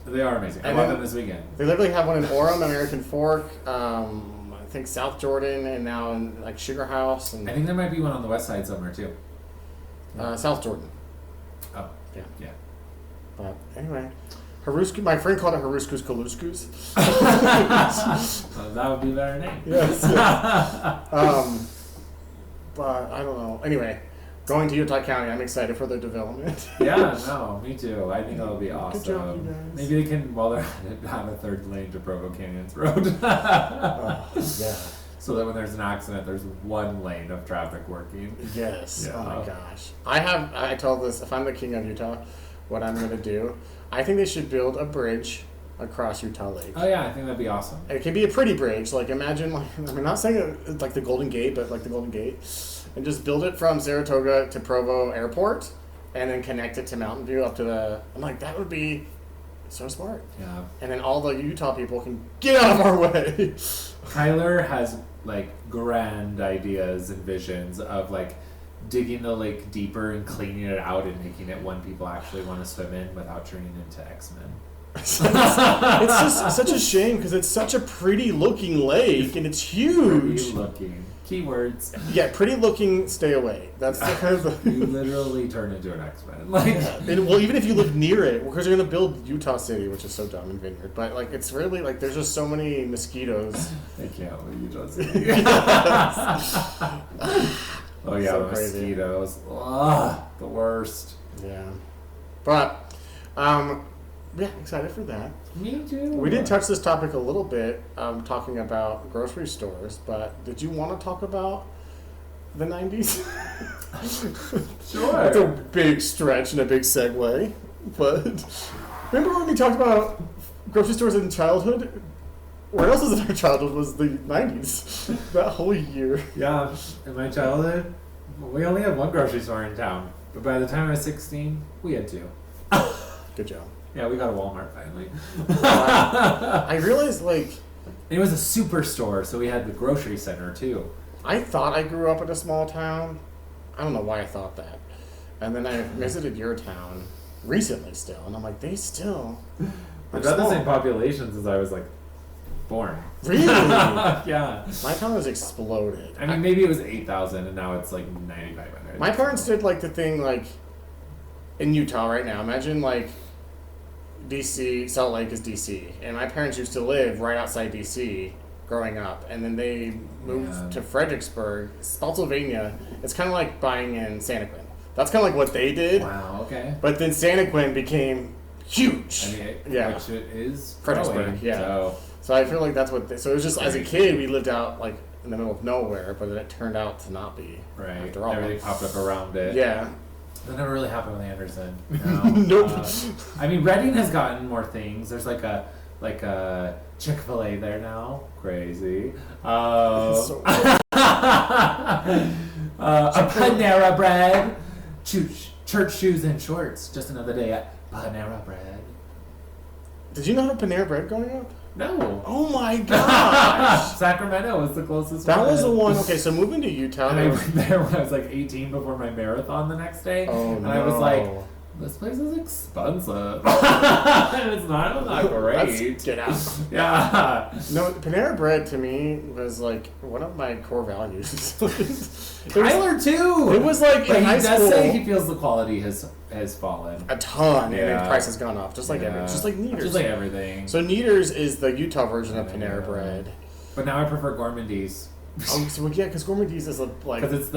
They are amazing. I bought them this weekend. They literally have one in Orem, American Fork, I think South Jordan, and now in like Sugar House. And I think there might be one on the west side somewhere too. South Jordan. Oh, yeah. But anyway, Harusku, my friend called it Harusku's Kaluskus. So that would be their name. Yes. But I don't know. Anyway, going to Utah County, I'm excited for their development. Yeah, no, me too. I think that'll be awesome. Good job, you guys. Maybe they can, while they're at it, have a third lane to Provo Canyons Road. Yeah. So that when there's an accident, there's one lane of traffic working. Yes. Yeah. Oh my gosh. I told this, if I'm the king of Utah, what I'm going to do, I think they should build a bridge across Utah Lake. Oh yeah, I think that'd be awesome. It can be a pretty bridge. Like imagine, like, I'm not saying it's like the Golden Gate, but like the Golden Gate. And just build it from Saratoga to Provo Airport and then connect it to Mountain View up to the... I'm like, that would be so smart. Yeah. And then all the Utah people can get out of our way. Tyler has like grand ideas and visions of like digging the lake deeper and cleaning it out and making it one people actually want to swim in without turning into X-Men. It's just such a shame because it's such a pretty looking lake and it's huge. Pretty looking. Keywords. Yeah, pretty looking, stay away. That's the kind of the... You literally turn into an X-Men. Like, and, well, even if you live near it, because they're going to build Utah City, which is so dumb in Vineyard, but like it's really like there's just so many mosquitoes. I can't with Utah City. Oh yeah, So the crazy. mosquitoes. Ugh, the worst. Yeah. But, yeah, excited for that. Me too. We did touch this topic a little bit, talking about grocery stores, but did you want to talk about the 90s? Sure. It's a big stretch and a big segue, but remember when we talked about grocery stores in childhood? What else was in our childhood was the 90s, that whole year. Yeah, in my childhood, we only had one grocery store in town, but by the time I was 16, we had two. Good job. Yeah, we got a Walmart finally. I realized, like... It was a superstore, so we had the grocery center, too. I thought I grew up in a small town. I don't know why I thought that. And then I visited your town recently still, and I'm like, they still... I've got the same population since I was, like, born. Really? Yeah. My town has exploded. I mean, maybe it was 8,000, and now it's, like, 9,500. My parents did, like, the thing, like... in Utah right now. Imagine like DC, Salt Lake is DC, and my parents used to live right outside DC growing up, and then they moved to Fredericksburg, Spotsylvania. It's kind of like buying in Santaquin. That's kind of like what they did. Wow. Okay. But then Santaquin became huge. I mean, which it is Fredericksburg. Yeah. So I feel like that's what. So it was just as a kid we lived out like in the middle of nowhere, but it turned out to not be. Right. After all, everything popped up around it. Yeah. That never really happened with Anderson. Nope. I mean, Reading has gotten more things. There's like a Chick-fil-A there now. Crazy. So a Panera Bread. Church shoes and shorts. Just another day at Panera Bread. Did you not have Panera Bread growing up? No. Oh my gosh! Sacramento was the closest that one. That was the one. Okay, so moving to Utah. And I went there when I was like 18 before my marathon the next day. Oh, and no. I was like, this place is expensive. And it's not great. Get out. Yeah. No, Panera Bread to me was like one of my core values. Tyler too. It was like but in he high does school, say he feels the quality has fallen a ton, yeah. and the price has gone up, just like just like Neaters. Just like everything. So Neaters is the Utah version of Panera Bread. But now I prefer Gourmandise. Oh, so yeah, because Gourmandise is like because it's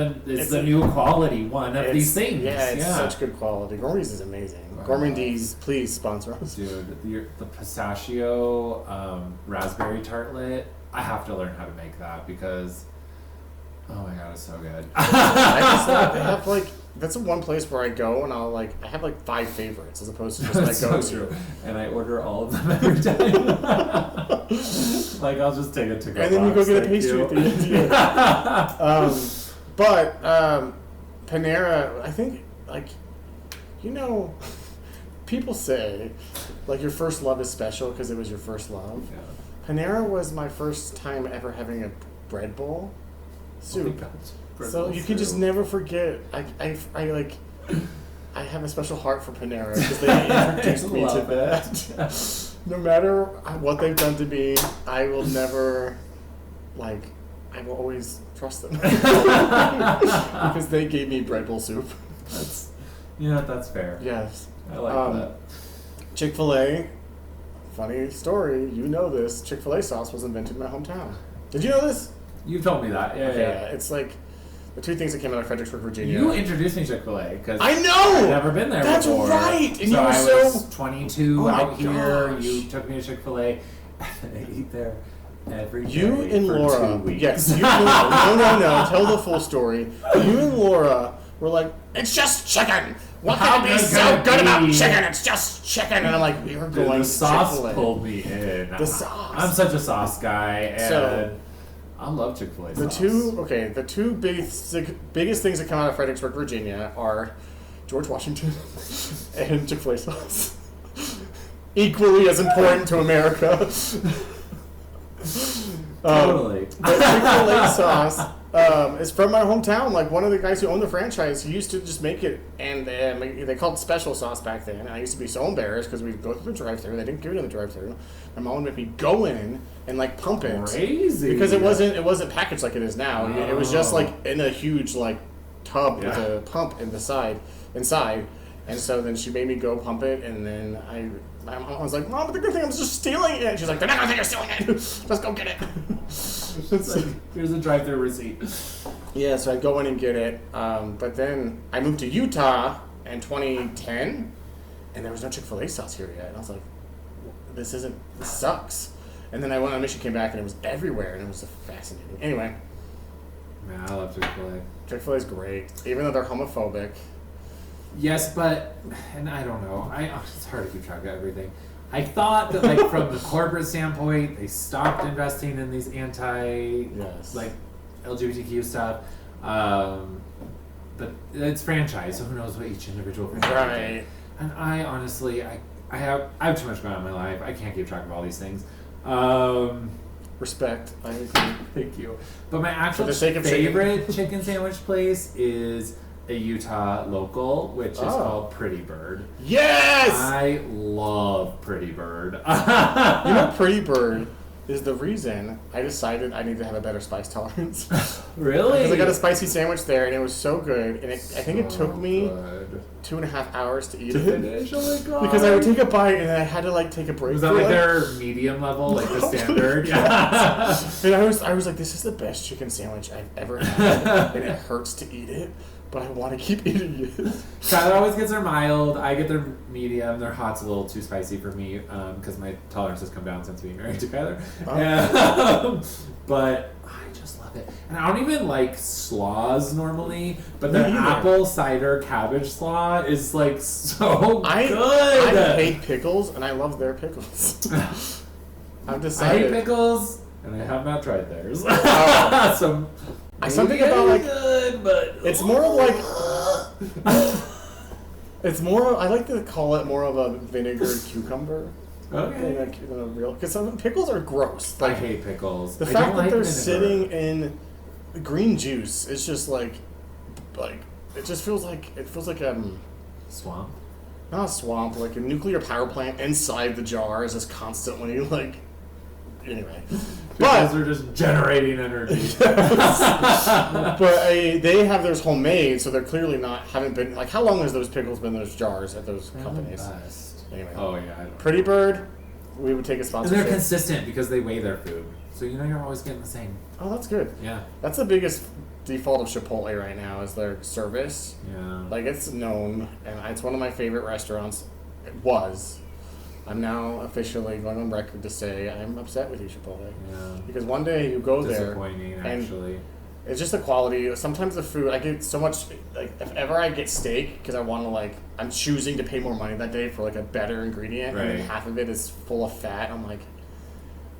the new quality one of these things. Yeah, it's such good quality. Gourmandise is amazing. Gourmandise, please sponsor us, dude. The pistachio raspberry tartlet. I have to learn how to make that because oh my god, it's so good. I have like that's the one place where I go and I have like 5 favorites as opposed to just like go to. And I order all of them every time. Like I'll just take it to go. And then you go get a pastry at the end. Yeah. But Panera, I think people say like your first love is special because it was your first love. Yeah. Panera was my first time ever having a bread bowl soup. So you can just never forget. I have a special heart for Panera because they introduced me to that. No matter what they've done to me, I will never I will always trust them because they gave me bread bowl soup. That's fair. Yes, I like that. Chick-fil-A. Funny story. You know this. Chick-fil-A sauce was invented in my hometown. Did you know this? You told me that. Yeah. It's like the 2 things that came out of Fredericksburg, Virginia. You introduced me to Chick-fil-A because I know. I've never been there That's before. That's right. And so you were I was 22 out here. Gosh. You took me to Chick-fil-A. And I eat there every day. You and for Laura. 2 weeks. Yes. No. Tell the full story. You and Laura were like, it's just chicken. What can be so good about chicken? It's just chicken. And I'm like, we were going the sauce Chick-fil-A. pulled me in. The sauce. I'm such a sauce guy, and I love Chick-fil-A sauce. The two biggest things that come out of Fredericksburg, Virginia are George Washington and Chick-fil-A sauce. Equally as important to America. Totally. The Chick-fil-A sauce is from my hometown. Like one of the guys who owned the franchise, he used to just make it, and they called it special sauce back then. And I used to be so embarrassed because we'd go through the drive-thru. They didn't give it in the drive-thru. My mom would make me go in and pump it. Crazy. Because it wasn't packaged like it is now. Oh. It was just in a huge tub with a pump inside. And so then she made me go pump it, and then my mom was like, Mom, but the good thing I'm just stealing it. And she's like, they're not gonna think you're stealing it. Let's go get it. Here's a drive-thru receipt. Yeah, so I'd go in and get it. But then I moved to Utah in 2010, and there was no Chick-fil-A sauce here yet. And I was like, this sucks. And then I went on a mission, came back, and it was everywhere, and it was fascinating. Anyway. Man, I love Chick-fil-A. Chick-fil-A is great, even though they're homophobic. Yes, and I don't know. It's hard to keep track of everything. I thought that, from the corporate standpoint, they stopped investing in these LGBTQ stuff. But it's franchise, so who knows what each individual franchise is. And I honestly, I have too much going on in my life. I can't keep track of all these things. Respect. I agree. Thank you. But my actual favorite chicken sandwich place is a Utah local, which is called Pretty Bird. Yes! I love Pretty Bird. Pretty Bird is the reason I decided I need to have a better spice tolerance. Really? Because I got a spicy sandwich there, and it was so good. And I think it took me good. 2.5 hours to eat To it. finish? Oh my god. Because I would take a bite, and then I had to like take a break. Was that like their medium level, like the standard? Yeah. And I was like, this is the best chicken sandwich I've ever had, and it hurts to eat it, but I want to keep eating it. Tyler always gets their mild. I get their medium. Their hot's a little too spicy for me because my tolerance has come down since being married to Kyler. But I just love it. And I don't even like slaws normally, but the apple cider cabbage slaw is like so good. I hate pickles, and I love their pickles. I've decided. I hate pickles, and I have not tried theirs. So something about like good, but it's more of like it's more. I like to call it more of a vinegared cucumber. Okay. Than a real, because some pickles are gross. Like, I hate pickles. The fact that they're sitting in green juice, it's just like it just feels like swamp. Not a swamp, like a nuclear power plant inside the jar is just constantly like. Anyway, Because they're just generating energy. But they have theirs homemade, so they're clearly haven't been like. How long has those pickles been in those jars at those companies? Anyway. Oh yeah. I don't Pretty Bird, we would take a sponsorship. And they're consistent because they weigh their food, so you're always getting the same. Oh, that's good. Yeah. That's the biggest default of Chipotle right now is their service. Yeah. Like it's known, and it's one of my favorite restaurants. It was. I'm now officially going on record to say I'm upset with you, Chipotle. Yeah. Because one day you go there, disappointing actually. It's just the quality. Sometimes the food, I get so much, like, if ever I get steak, because I want to, I'm choosing to pay more money that day for, a better ingredient, right. and then half of it is full of fat, I'm like,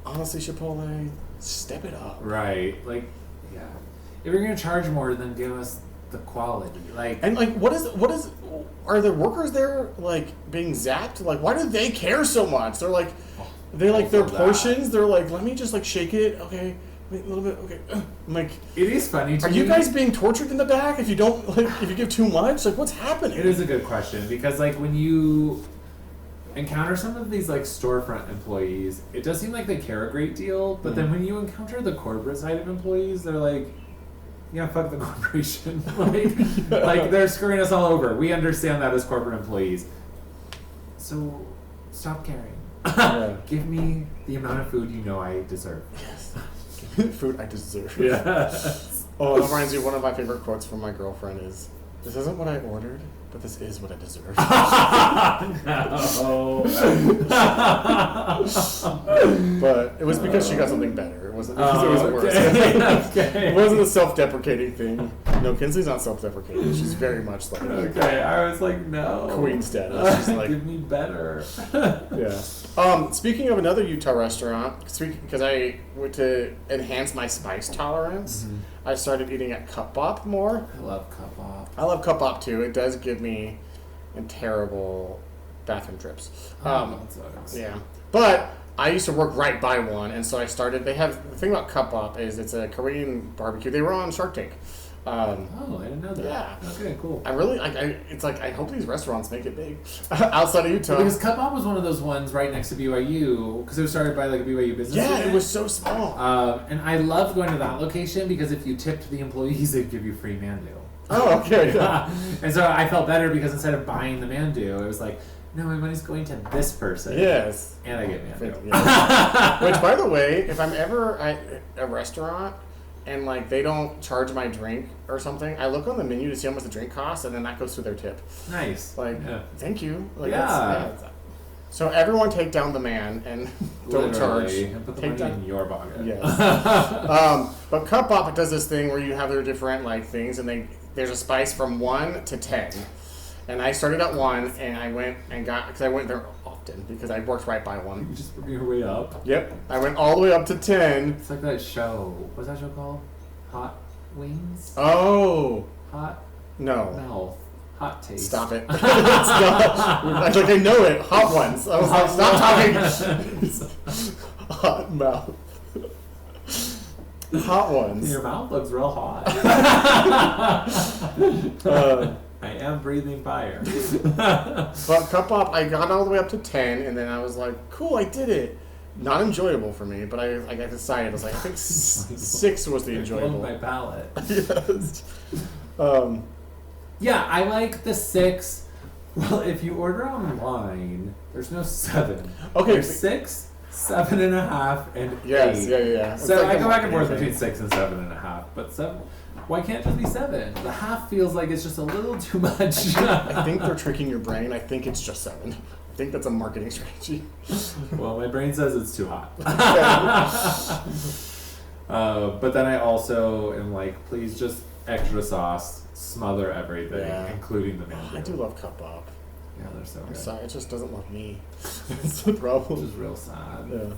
honestly, Chipotle, step it up. Right. Yeah. If you're going to charge more, then give us the quality. What is, are the workers there, being zapped? Why do they care so much? They're their portions, they're let me just, shake it, okay. Wait, a little bit. Okay, I'm it is funny to me. Are you guys being tortured in the back if you don't if you give too much? What's happening? It is a good question because when you encounter some of these storefront employees, it does seem like they care a great deal. But then when you encounter the corporate side of employees, they're yeah, fuck the corporation. They're screwing us all over. We understand that as corporate employees. So stop caring. Yeah. Give me the amount of food you know I deserve. Yes. Food I deserve. Yeah. Oh, it reminds me, one of my favorite quotes from my girlfriend is, "This isn't what I ordered, but this is what I deserve." No. But it was because she got something better. It wasn't because it was worse. Okay. It wasn't a self-deprecating thing. No, Kinsley's not self-deprecating. She's very much okay, I was no. Queen status. She's give me better. Yeah. Speaking of another Utah restaurant, because I went to enhance my spice tolerance, I started eating at Cup Bop more. I love Cup Bop. I love Cup Bop too. It does give me terrible bathroom trips. That sucks. Yeah. But I used to work right by one, and so I started. The thing about Cup Bop is it's a Korean barbecue. They were on Shark Tank. I didn't know that. Yeah. Okay, cool. I really I hope these restaurants make it big outside of Utah. Because Cup Bop was one of those ones right next to BYU, because it was started by a BYU business. Yeah, student. it was so small. And I loved going to that location because if you tipped the employees, they'd give you free mandu. Oh, okay. And so I felt better because instead of buying the mandu, it was no, my money's going to this person. Yes. And I get mandu. Yeah. Which, by the way, if I'm ever at a restaurant and they don't charge my drink or something, I look on the menu to see how much the drink costs, and then that goes to their tip. Nice. Thank you. Yeah. So everyone take down the man and don't charge. And put the money in your pocket. Yes. But Cup Bop does this thing where you have their different things, and there's a spice from 1 to 10. And I started at 1, and I went and because I went there often because I worked right by one. You just work your way up. Yep. I went all the way up to 10. It's like that show. What's that show called? Hot Wings? Oh. Hot? No. Mouth. Hot Taste. Stop it. It's not. I know it. Hot Ones. I was stop talking. Hot Mouth. Hot Ones. Your mouth looks real hot. I am breathing fire. But Cup Bop, I got all the way up to 10, and then I was like, cool, I did it. Not enjoyable for me, but I decided, I was like, I think 6 was the enjoyable. My palate. Yes. Yeah, I like the 6. Well, if you order online, there's no 7. Okay. There's 6, 7.5, and 8. Yes, yeah. So It's like I go back and forth thing. between 6 and 7.5, but 7. Why can't it just be 7? The half feels like it's just a little too much. I think they're tricking your brain. I think it's just 7. I think that's a marketing strategy. Well, my brain says it's too hot. But then I also am like, please just extra sauce, smother everything, including the mango. I do love cup up. Yeah, they're so I'm good. sorry, it just doesn't love me. That's the problem. Which is real sad.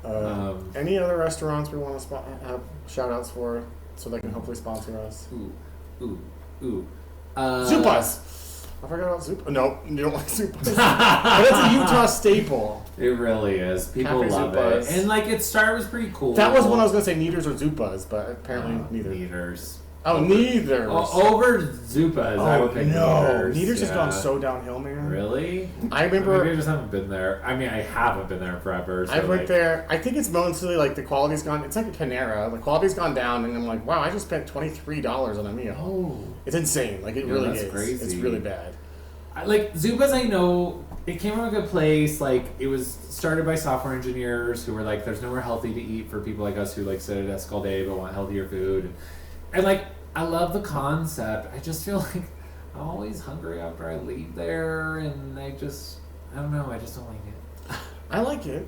Yeah. Any other restaurants we want to have shout outs for so they can hopefully sponsor us? Ooh. Zupas! I forgot about Zupas. No, you don't like Zupas. But it's a Utah staple. It really is. People Cafe love Zupas. it. And like its start was pretty cool. That was when I was going to say Neaters or Zupas, but apparently neither. Neaters. Oh, neither. Over Zupas, I would pick Neaters. Neaters has gone so downhill, man. Really? I remember. Maybe I just haven't been there. I mean, I haven't been there forever. So I went there. I think it's mostly like the quality's gone. It's like a Panera. The quality's gone down, and I'm like, wow, I just spent $23 on a meal. Oh, it's insane. Like it really that's is. Crazy. It's really bad. Like Zupas, I know it came from a good place. Like it was started by software engineers who were like, "There's nowhere healthy to eat for people like us who like sit at a desk all day but want healthier food." And like, I love the concept. I just feel like I'm always hungry after I leave there, and I don't know. I just don't like it. I like it.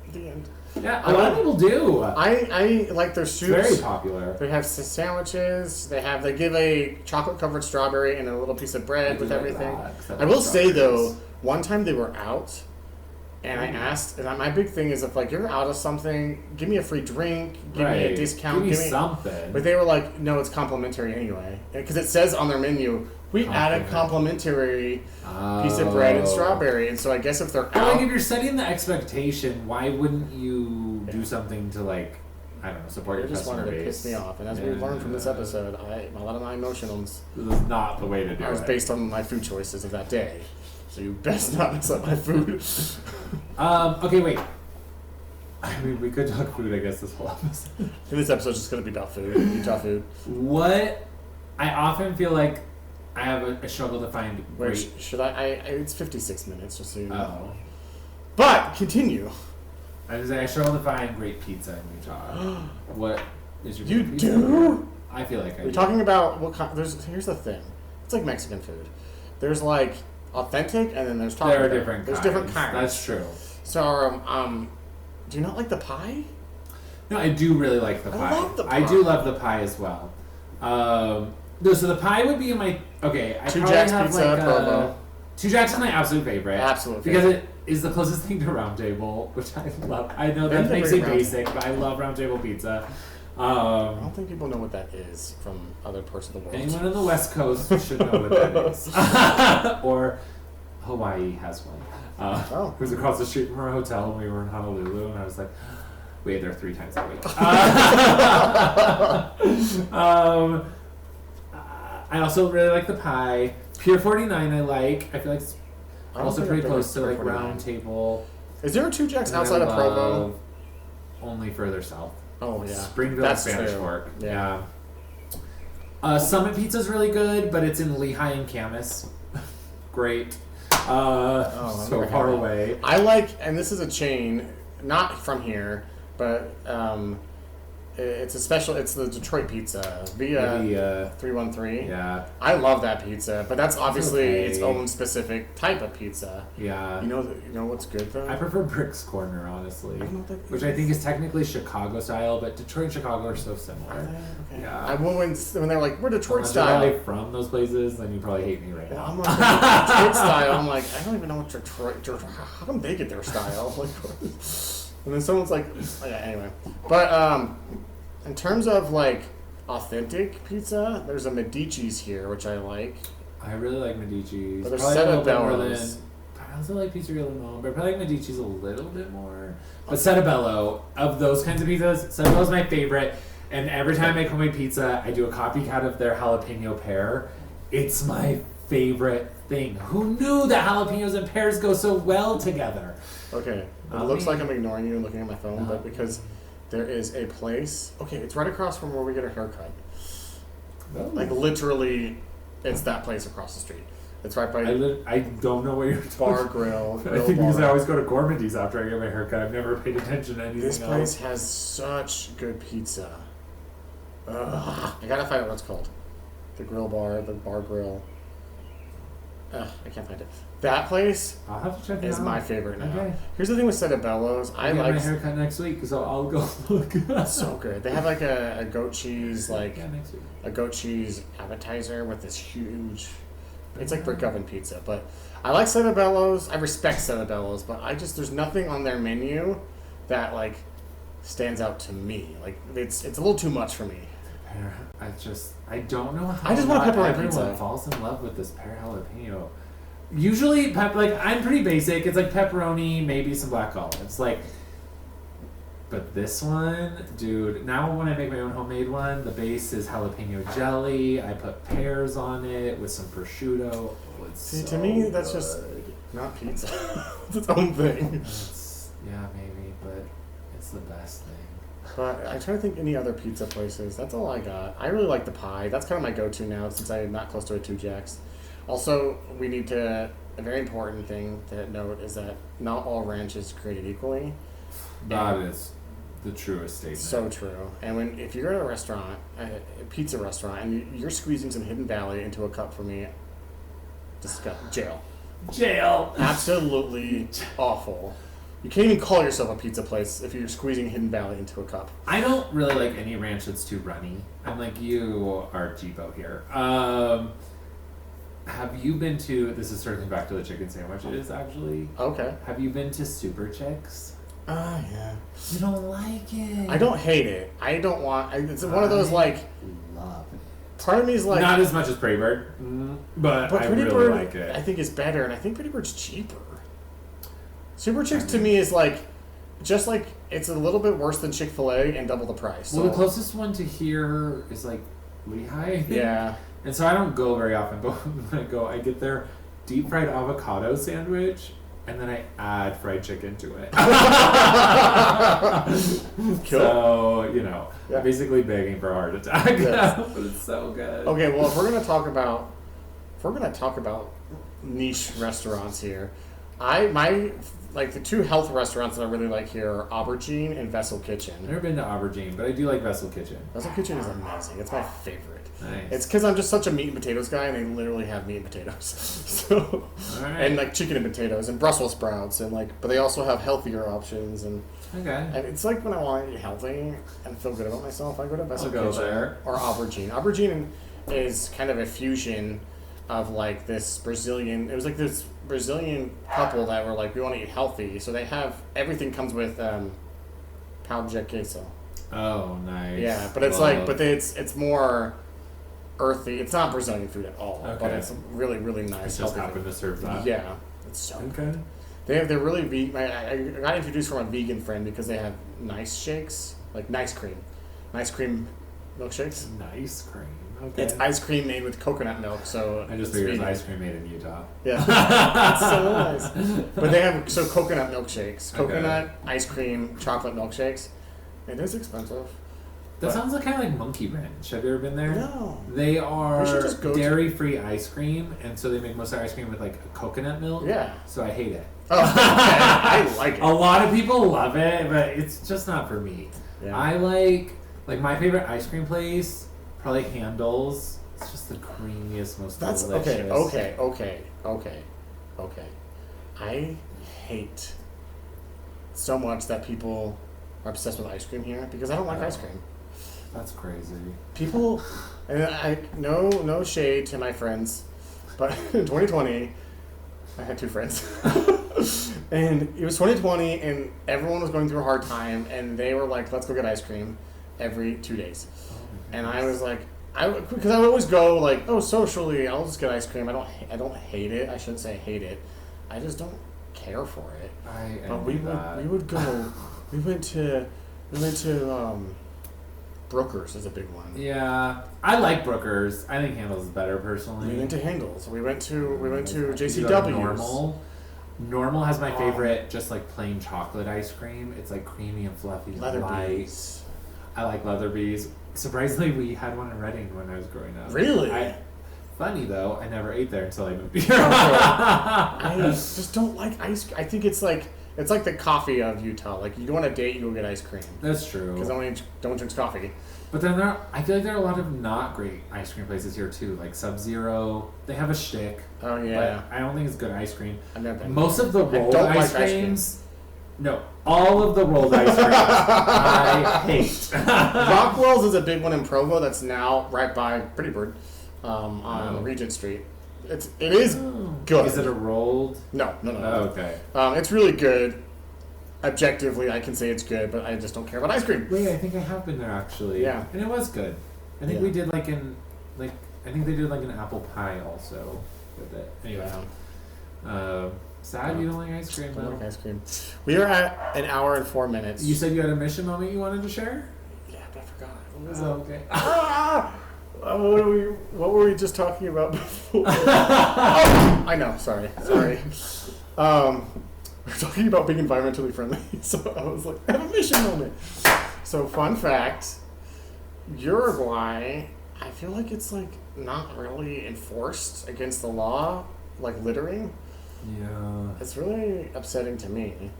At the end. Yeah, a lot of people do. I like their soups. It's very popular. They have sandwiches. They give a chocolate covered strawberry and a little piece of bread with everything. I will say though, one time they were out, and I asked, and my big thing is if like you're out of something, give me a free drink, give me a discount, give me something. But they were like, no, it's complimentary anyway, because it says on their menu, we added complimentary piece of bread and strawberry, and so I guess if they're out, like if you're setting the expectation, why wouldn't you do something to like, I don't know, support your customer base? Wanted to piss me off, and as we've learned from this episode, a lot of my emotions. This is not the way to do it. I was based on my food choices of that day, so you best not mess up my food. Okay, wait. I mean, we could talk food, I guess, this whole episode. And this episode's just going to be about food, Utah food. What I often feel like I have a struggle to find. Which should it's 56 minutes, just so you know. Oh. But continue. I struggle to find great pizza in Utah. What is your You favorite pizza? do? I feel like I We're do. talking about what kind. Here's the thing. It's like Mexican food. There's like authentic, and then there's Taco There are Bell. different There's kinds. different kinds. That's true. So do you not like the pie? No, I do really like the pie. I love the pie. I do love the pie as well. So the pie would be in my I Two probably Jack's have Pizza, like promo. Two Jack's is my absolute favorite. Absolute because favorite. it is the closest thing to Round Table, which I love. I know They're that makes very it Round basic, but I love Round Table pizza. I don't think people know what that is from other parts of the world. Anyone on the West Coast should know what that is. Or Hawaii has one. It was across the street from our hotel when we were in Honolulu, and I was like, we ate there 3 times a week. I also really like the pie. Pier 49 I like. I feel like it's also pretty close to like Round Table. Is there a Two Jacks And outside I of Provo? love Only further south. Oh yeah, Springville, that's Spanish true. Fork. Yeah. Summit Pizza's really good, but it's in Lehigh and Camas. Great. I've So never far had that. away. I like, and this is a chain, not from here, but it's a special. It's the Detroit Pizza via 313. Yeah. I love that pizza, but that's obviously okay. its own specific type of pizza. Yeah. You know what's good though? I prefer Brick's Corner, honestly. I don't know what that Which is. I think is technically Chicago style, but Detroit and Chicago are so similar. Okay. Yeah. I when they're like, we're Detroit Unless style. you're probably from those places, then you probably hate me right Well, now. I'm like, Detroit style. I'm like, I don't even know what Detroit. How come they get their style? Like, and then someone's like, yeah, anyway. But in terms of like authentic pizza, there's a Medici's here, which I like. I really like Medici's. But there's Probably a little bit more Setabello's. than. I also like Pizzeria Limon, but I probably like Medici's a little bit more. But Setabello, of those kinds of pizzas, Setabello's my favorite. And every time I make homemade pizza, I do a copycat of their jalapeno pear. It's my favorite thing. Who knew that jalapenos and pears go so well together? Okay, it looks like I'm ignoring you and looking at my phone, but because there is a place. Okay, it's right across from where we get our haircut. Oh. Like literally, it's that place across the street. It's right by. I don't know what you're talking Bar grill. I think because I always go to Gourmandy's after I get my haircut. I've never paid attention to anything This else. place has such good pizza. Ugh, I gotta find out what it's called. The grill bar, the bar grill. Ugh, I can't find it. That place I'll have to check it is out. my favorite now. Okay. Here's the thing with Cerebello's. I get like my haircut next week, so I'll go look. so good. They have like a goat cheese next week. a goat cheese appetizer with this huge. It's like brick oven pizza, but I like Cerebello's. I respect Cerebello's, but there's nothing on their menu that like stands out to me. Like it's a little too much for me. I don't know how I just want a pepperoni everyone pizza. falls in love with this pear jalapeno. Usually, I'm pretty basic. It's like pepperoni, maybe some black olives. But this one, dude, now when I make my own homemade one, the base is jalapeno jelly. I put pears on it with some prosciutto. Oh, it's See, so to me, that's good. just not pizza. It's its own thing. Yeah, maybe, but it's the best thing. But I'm trying to think any other pizza places. That's all I got. I really like the pie. That's kind of my go-to now since I'm not close to a 2 Jacks. Also, a very important thing to note is that not all ranch is created equally. That is the truest statement. So true. And if you're at a restaurant, a pizza restaurant, and you're squeezing some Hidden Valley into a cup for me, jail. Absolutely awful. You can't even call yourself a pizza place if you're squeezing Hidden Valley into a cup. I don't really like any ranch that's too runny. I'm like, you are cheapo here. Have you been to, this is circling back to the chicken sandwiches actually. Okay. Have you been to Super Chicks? Yeah. You don't like it. I don't hate it. I don't want, it's one of those like, love it. part of me is like. Not as much as Pretty Bird, but I Pretty really Bird, like it. I think is better, and I think Pretty Bird's cheaper. Super Chicks to me is like, just like, it's a little bit worse than Chick-fil-A and double the price. Well, So. the closest one to here is like Lehigh, I think. Yeah. And so I don't go very often, but when I go, I get their deep fried avocado sandwich, and then I add fried chicken to it. Cool. So, Yeah. basically begging for a heart attack. Yes. But it's so good. Okay, well, if we're gonna talk about niche restaurants here, the 2 health restaurants that I really like here are Aubergine and Vessel Kitchen. I've never been to Aubergine, but I do like Vessel Kitchen. Vessel Kitchen is amazing. It's my favorite. Nice. It's because I'm just such a meat and potatoes guy, and they literally have meat and potatoes. So, Alright. and like chicken and potatoes and Brussels sprouts but they also have healthier options and Okay. it's like when I want to eat healthy and feel good about myself, I go to Vessel I'll go Kitchen there. or Aubergine. Aubergine is kind of a fusion of like this Brazilian. It was like this Brazilian couple that were like, we want to eat healthy, so they have everything comes with pão de queso. Oh, nice. Yeah, but it's it's more earthy. It's not Brazilian food at all, but Okay. it's really really I nice. just healthy happened food. to serve that. Yeah, it's so good. Okay. They're really vegan. I got introduced from a vegan friend because they have nice shakes, like nice cream milkshakes. Nice cream. Okay. It's ice cream made with coconut milk, so I just it's figured it was vegan. ice cream made in Utah. Yeah, it's so nice. But they have coconut milkshakes, Okay. coconut ice cream, chocolate milkshakes. It is expensive. That But- sounds like kind of like Monkey Wrench. Have you ever been there? No. They are should just go to- dairy-free ice cream, and so they make most of their ice cream with like coconut milk. Yeah. So I hate it. Oh, okay. I like it. A lot of people love it, but it's just not for me. Yeah. I like my favorite ice cream place, probably Handel's. It's just the creamiest, most That's delicious. okay. I hate so much that people are obsessed with ice cream here because I don't like ice cream. That's crazy. People, and I no shade to my friends, but in 2020, I had 2 friends, and it was 2020, and everyone was going through a hard time, and they were like, "Let's go get ice cream every 2 days," and I was like. Because I would always go like, oh, socially, I'll just get ice cream. I don't hate it. I shouldn't say I hate it. I just don't care for it. I But we would go. We went to Brooker's is a big one. Yeah, I like Brooker's. I think Handles is better personally. We went to Handles. We went to JCW. JCW's. Normal has my favorite, just like plain chocolate ice cream. It's like creamy and fluffy and light. I like Leatherby's. Surprisingly, we had one in Reading when I was growing up. Really? Funny though, I never ate there until I moved here. I just don't like ice cream. I think it's like the coffee of Utah. Like, you go on a date, you go get ice cream. That's true. Because no one don't drink coffee. But then I feel like there are a lot of not great ice cream places here too, like Sub-Zero. They have a shtick. Oh yeah. But I don't think it's good ice cream. I've never been. Most of the rolled ice creams. No, all of the rolled ice creams I hate. Rockwell's is a big one in Provo that's now right by Pretty Bird on Regent Street. It is good. Is it a rolled? No. Oh, okay. It's really good. Objectively, I can say it's good, but I just don't care about ice cream. Wait, I think I have been there actually. Yeah. And it was good. I think we did I think they did like an apple pie also with it. Anyway. Sad you don't like ice cream I though. don't like ice cream. We are at an hour and 4 minutes. You said you had a mission moment you wanted to share? Yeah, but I forgot. What was okay. What were we just talking about before? Oh, I know. Sorry. We're talking about being environmentally friendly, so I was like, I have a mission moment. So, fun fact, Uruguay, I feel like it's like not really enforced against the law, like littering. Yeah. It's really upsetting to me,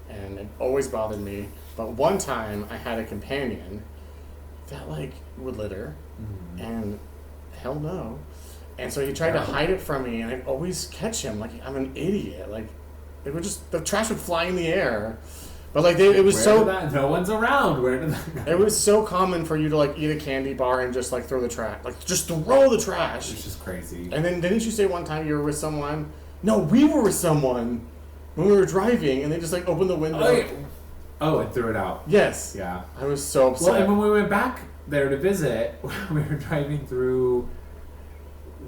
and it always bothered me. But one time I had a companion that like would litter, and hell no. And so he tried to hide it from me, and I'd always catch him like I'm an idiot. Like, it would the trash would fly in the air. But like it was no one's around. Where did that go? It was so common for you to like eat a candy bar and just like throw the trash, like just throw the trash. It's just crazy. And then didn't you say one time you were with someone? No, we were with someone when we were driving, and they just like opened the window. And threw it out. Yes. Yeah. I was so upset. Well, and when we went back there to visit, we were driving through.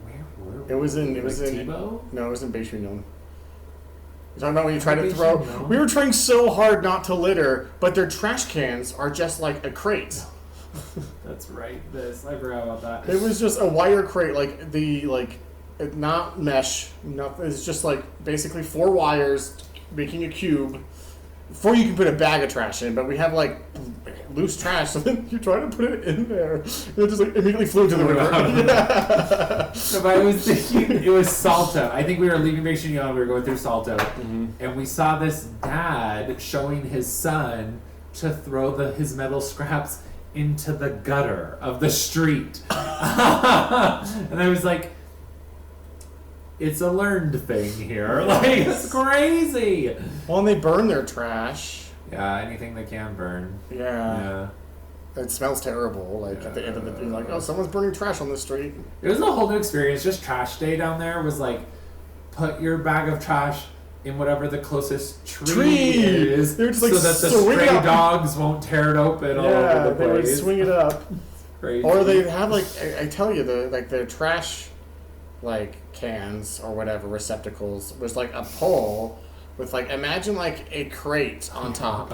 Where were we? It was in Tebow? No, it was in Beijing. You're talking about when you try to throw. We were trying so hard not to litter, but their trash cans are just like a crate. That's right. I forgot about that. It was just a wire crate, not mesh. Nothing. It's just like basically 4 wires making a cube. Before you can put a bag of trash in, but we have like loose trash, so then you try to put it in there, and it just like immediately flew to the river. So, but I was thinking it was Salto. I think we were leaving Beijing, we were going through Salto, and we saw this dad showing his son to throw his metal scraps into the gutter of the street, and I was like, it's a learned thing here. Like, it's crazy. Well, and they burn their trash. Yeah, anything they can burn. Yeah. It smells terrible. Like, at the end of the day, like, oh, someone's burning trash on the street. It was a whole new experience. Just trash day down there was like, put your bag of trash in whatever the closest tree is, just, like, so that the stray dogs won't tear it open all over the place. They would swing it up. Crazy. Or they have, like, I tell you, the trash, like, cans or whatever, receptacles, was like a pole with like, imagine like a crate on top.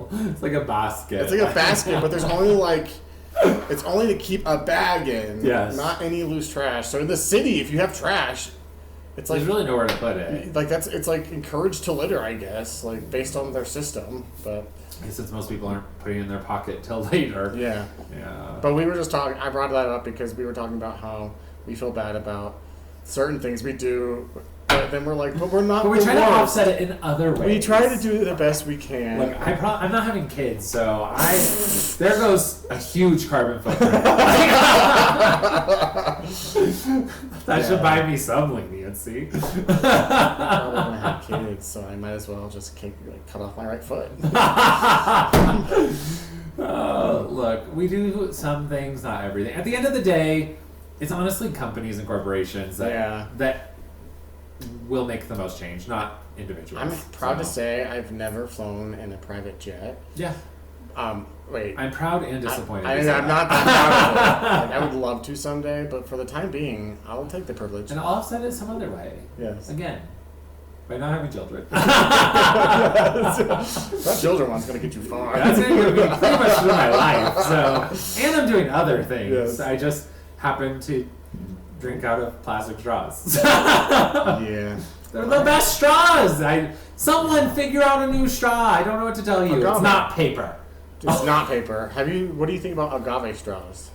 It's like a basket. It's like a basket, but there's only like, it's only to keep a bag in. Yes. Not any loose trash. So in the city, if you have trash, it's like, there's really nowhere to put it. Like it's like encouraged to litter, I guess, like based on their system. But I guess since most people aren't putting it in their pocket till later. Yeah. But we were just talking, I brought that up because we were talking about how we feel bad about certain things we do, but then we're like, but we're not. But we try to offset it in other ways. We try to do the best we can. Look, I'm not having kids, so there goes a huge carbon footprint. That should buy me some leniency. I'm probably gonna have kids, so I might as well just cut off my right foot. Look, we do some things, not everything. At the end of the day, it's honestly companies and corporations that will make the most change, not individuals. I'm proud to say I've never flown in a private jet. Yeah. Wait. I'm proud and disappointed. I'm not that proud of it. Like, I would love to someday, but for the time being, I'll take the privilege. And I'll offset it some other way. Yes. Again. by not having children. That children one's gonna get you far. That's going to get me pretty much through my life. So, and I'm doing other things. Yes. I just happen to drink out of plastic straws. Yeah. They're the best straws. Someone figure out a new straw. I don't know what to tell you. Agave. It's not paper. It's not paper. What do you think about agave straws?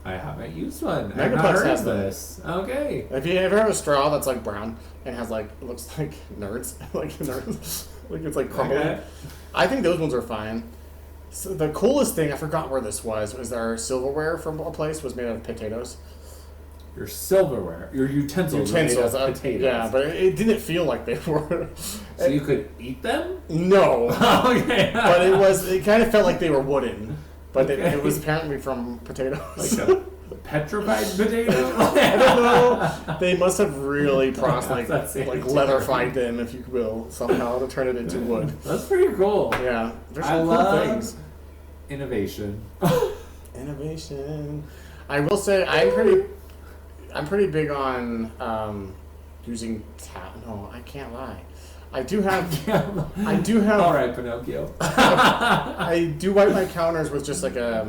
I haven't used one. I've Megaplex not heard has of them. this. Okay. If you ever have a straw that's like brown and has like, it looks like nerds, like nerds, like it's like crumbling. Okay. I think those ones are fine. So the coolest thing, I forgot where this was our silverware from a place was made out of potatoes. Your silverware, your utensils, were made Utensils, of potatoes. yeah, but it didn't feel like they were. So you could eat them? No, Okay. but it kind of felt like they were wooden, but Okay. it was apparently from potatoes. Like a petrified potato? I don't know. They must have really That's leatherfied them, if you will, somehow to turn it into wood. That's pretty cool. Yeah, there's I some cool love things. innovation. Innovation. I will say I'm pretty big on using towel. No, I can't lie. I do have. All right, Pinocchio. I do wipe my counters with just like a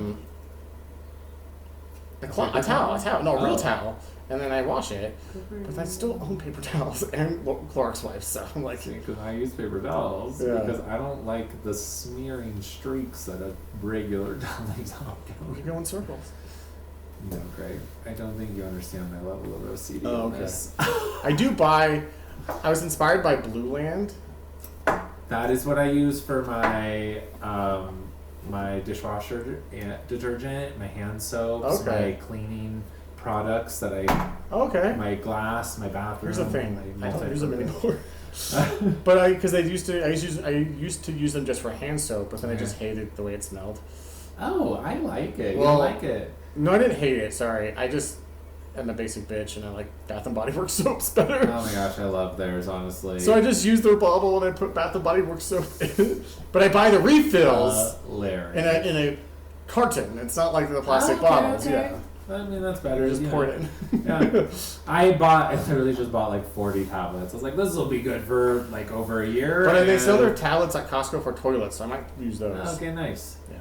towel. No, a real towel. And then I wash it. But I still own paper towels and Clorox wipes, so I'm like. Because I use paper towels because I don't like the smearing streaks that a regular towel leaves on. We go in circles. No, Greg. I don't think you understand my level of OCD Oh, on okay. this. I was inspired by Blue Land. That is what I use for my my dishwasher detergent, my hand soaps, Okay. my cleaning products that I, Okay. my glass, my bathroom. Here's the thing. my I don't use them multi-purpose. anymore. But I used to use them just for hand soap, but then I just hated the way it smelled. Oh, I like it. Well, you like it. No, I didn't hate it. Sorry, I just am a basic bitch, and I like Bath and Body Works soaps better. Oh my gosh, I love theirs, honestly. So I just use their bottle and I put Bath and Body Works soap in it. But I buy the refills Hilarious. in a carton. It's not like the plastic Okay, bottles. okay. Yeah, I mean, that's better. just you pour know. it in. Yeah. I literally just bought like 40 tablets. I was like, this will be good for like over a year. But they sell and- their tablets at Costco for toilets, so I might use those. Okay, nice. Yeah.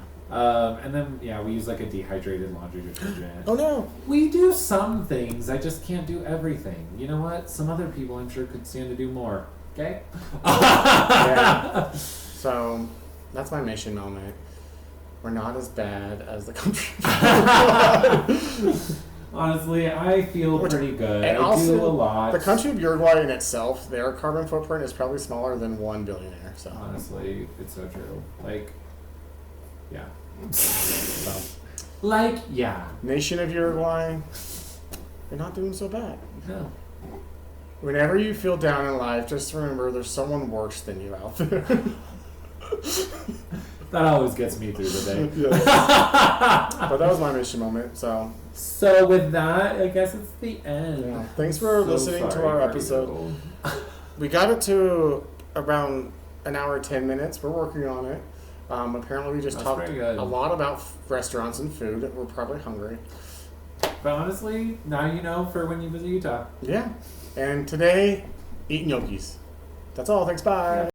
And then, we use like a dehydrated laundry detergent. Oh no. We do some things. I just can't do everything. You know what? Some other people I'm sure could stand to do more. Okay? Yeah. So that's my mission moment. We're not as bad as the country. Honestly, I feel pretty good. And I also, do a lot. the country of Uruguay in itself, their carbon footprint is probably smaller than one billionaire. So Honestly, it's so true. Like, yeah. So, like, yeah. nation of Uruguay, you're not doing so bad. No. Whenever you feel down in life, just remember there's someone worse than you out there. That always gets me through the day. Yes. But that was my mission moment. So with that, I guess it's the end. yeah. Thanks for listening to our episode. We got it to around an hour 10 minutes. We're working on it. Apparently we just That's talked pretty good. a lot about restaurants and food. We're probably hungry. But honestly, now you know for when you visit Utah. Yeah. And today, eat gnocchis. That's all. Thanks. Bye.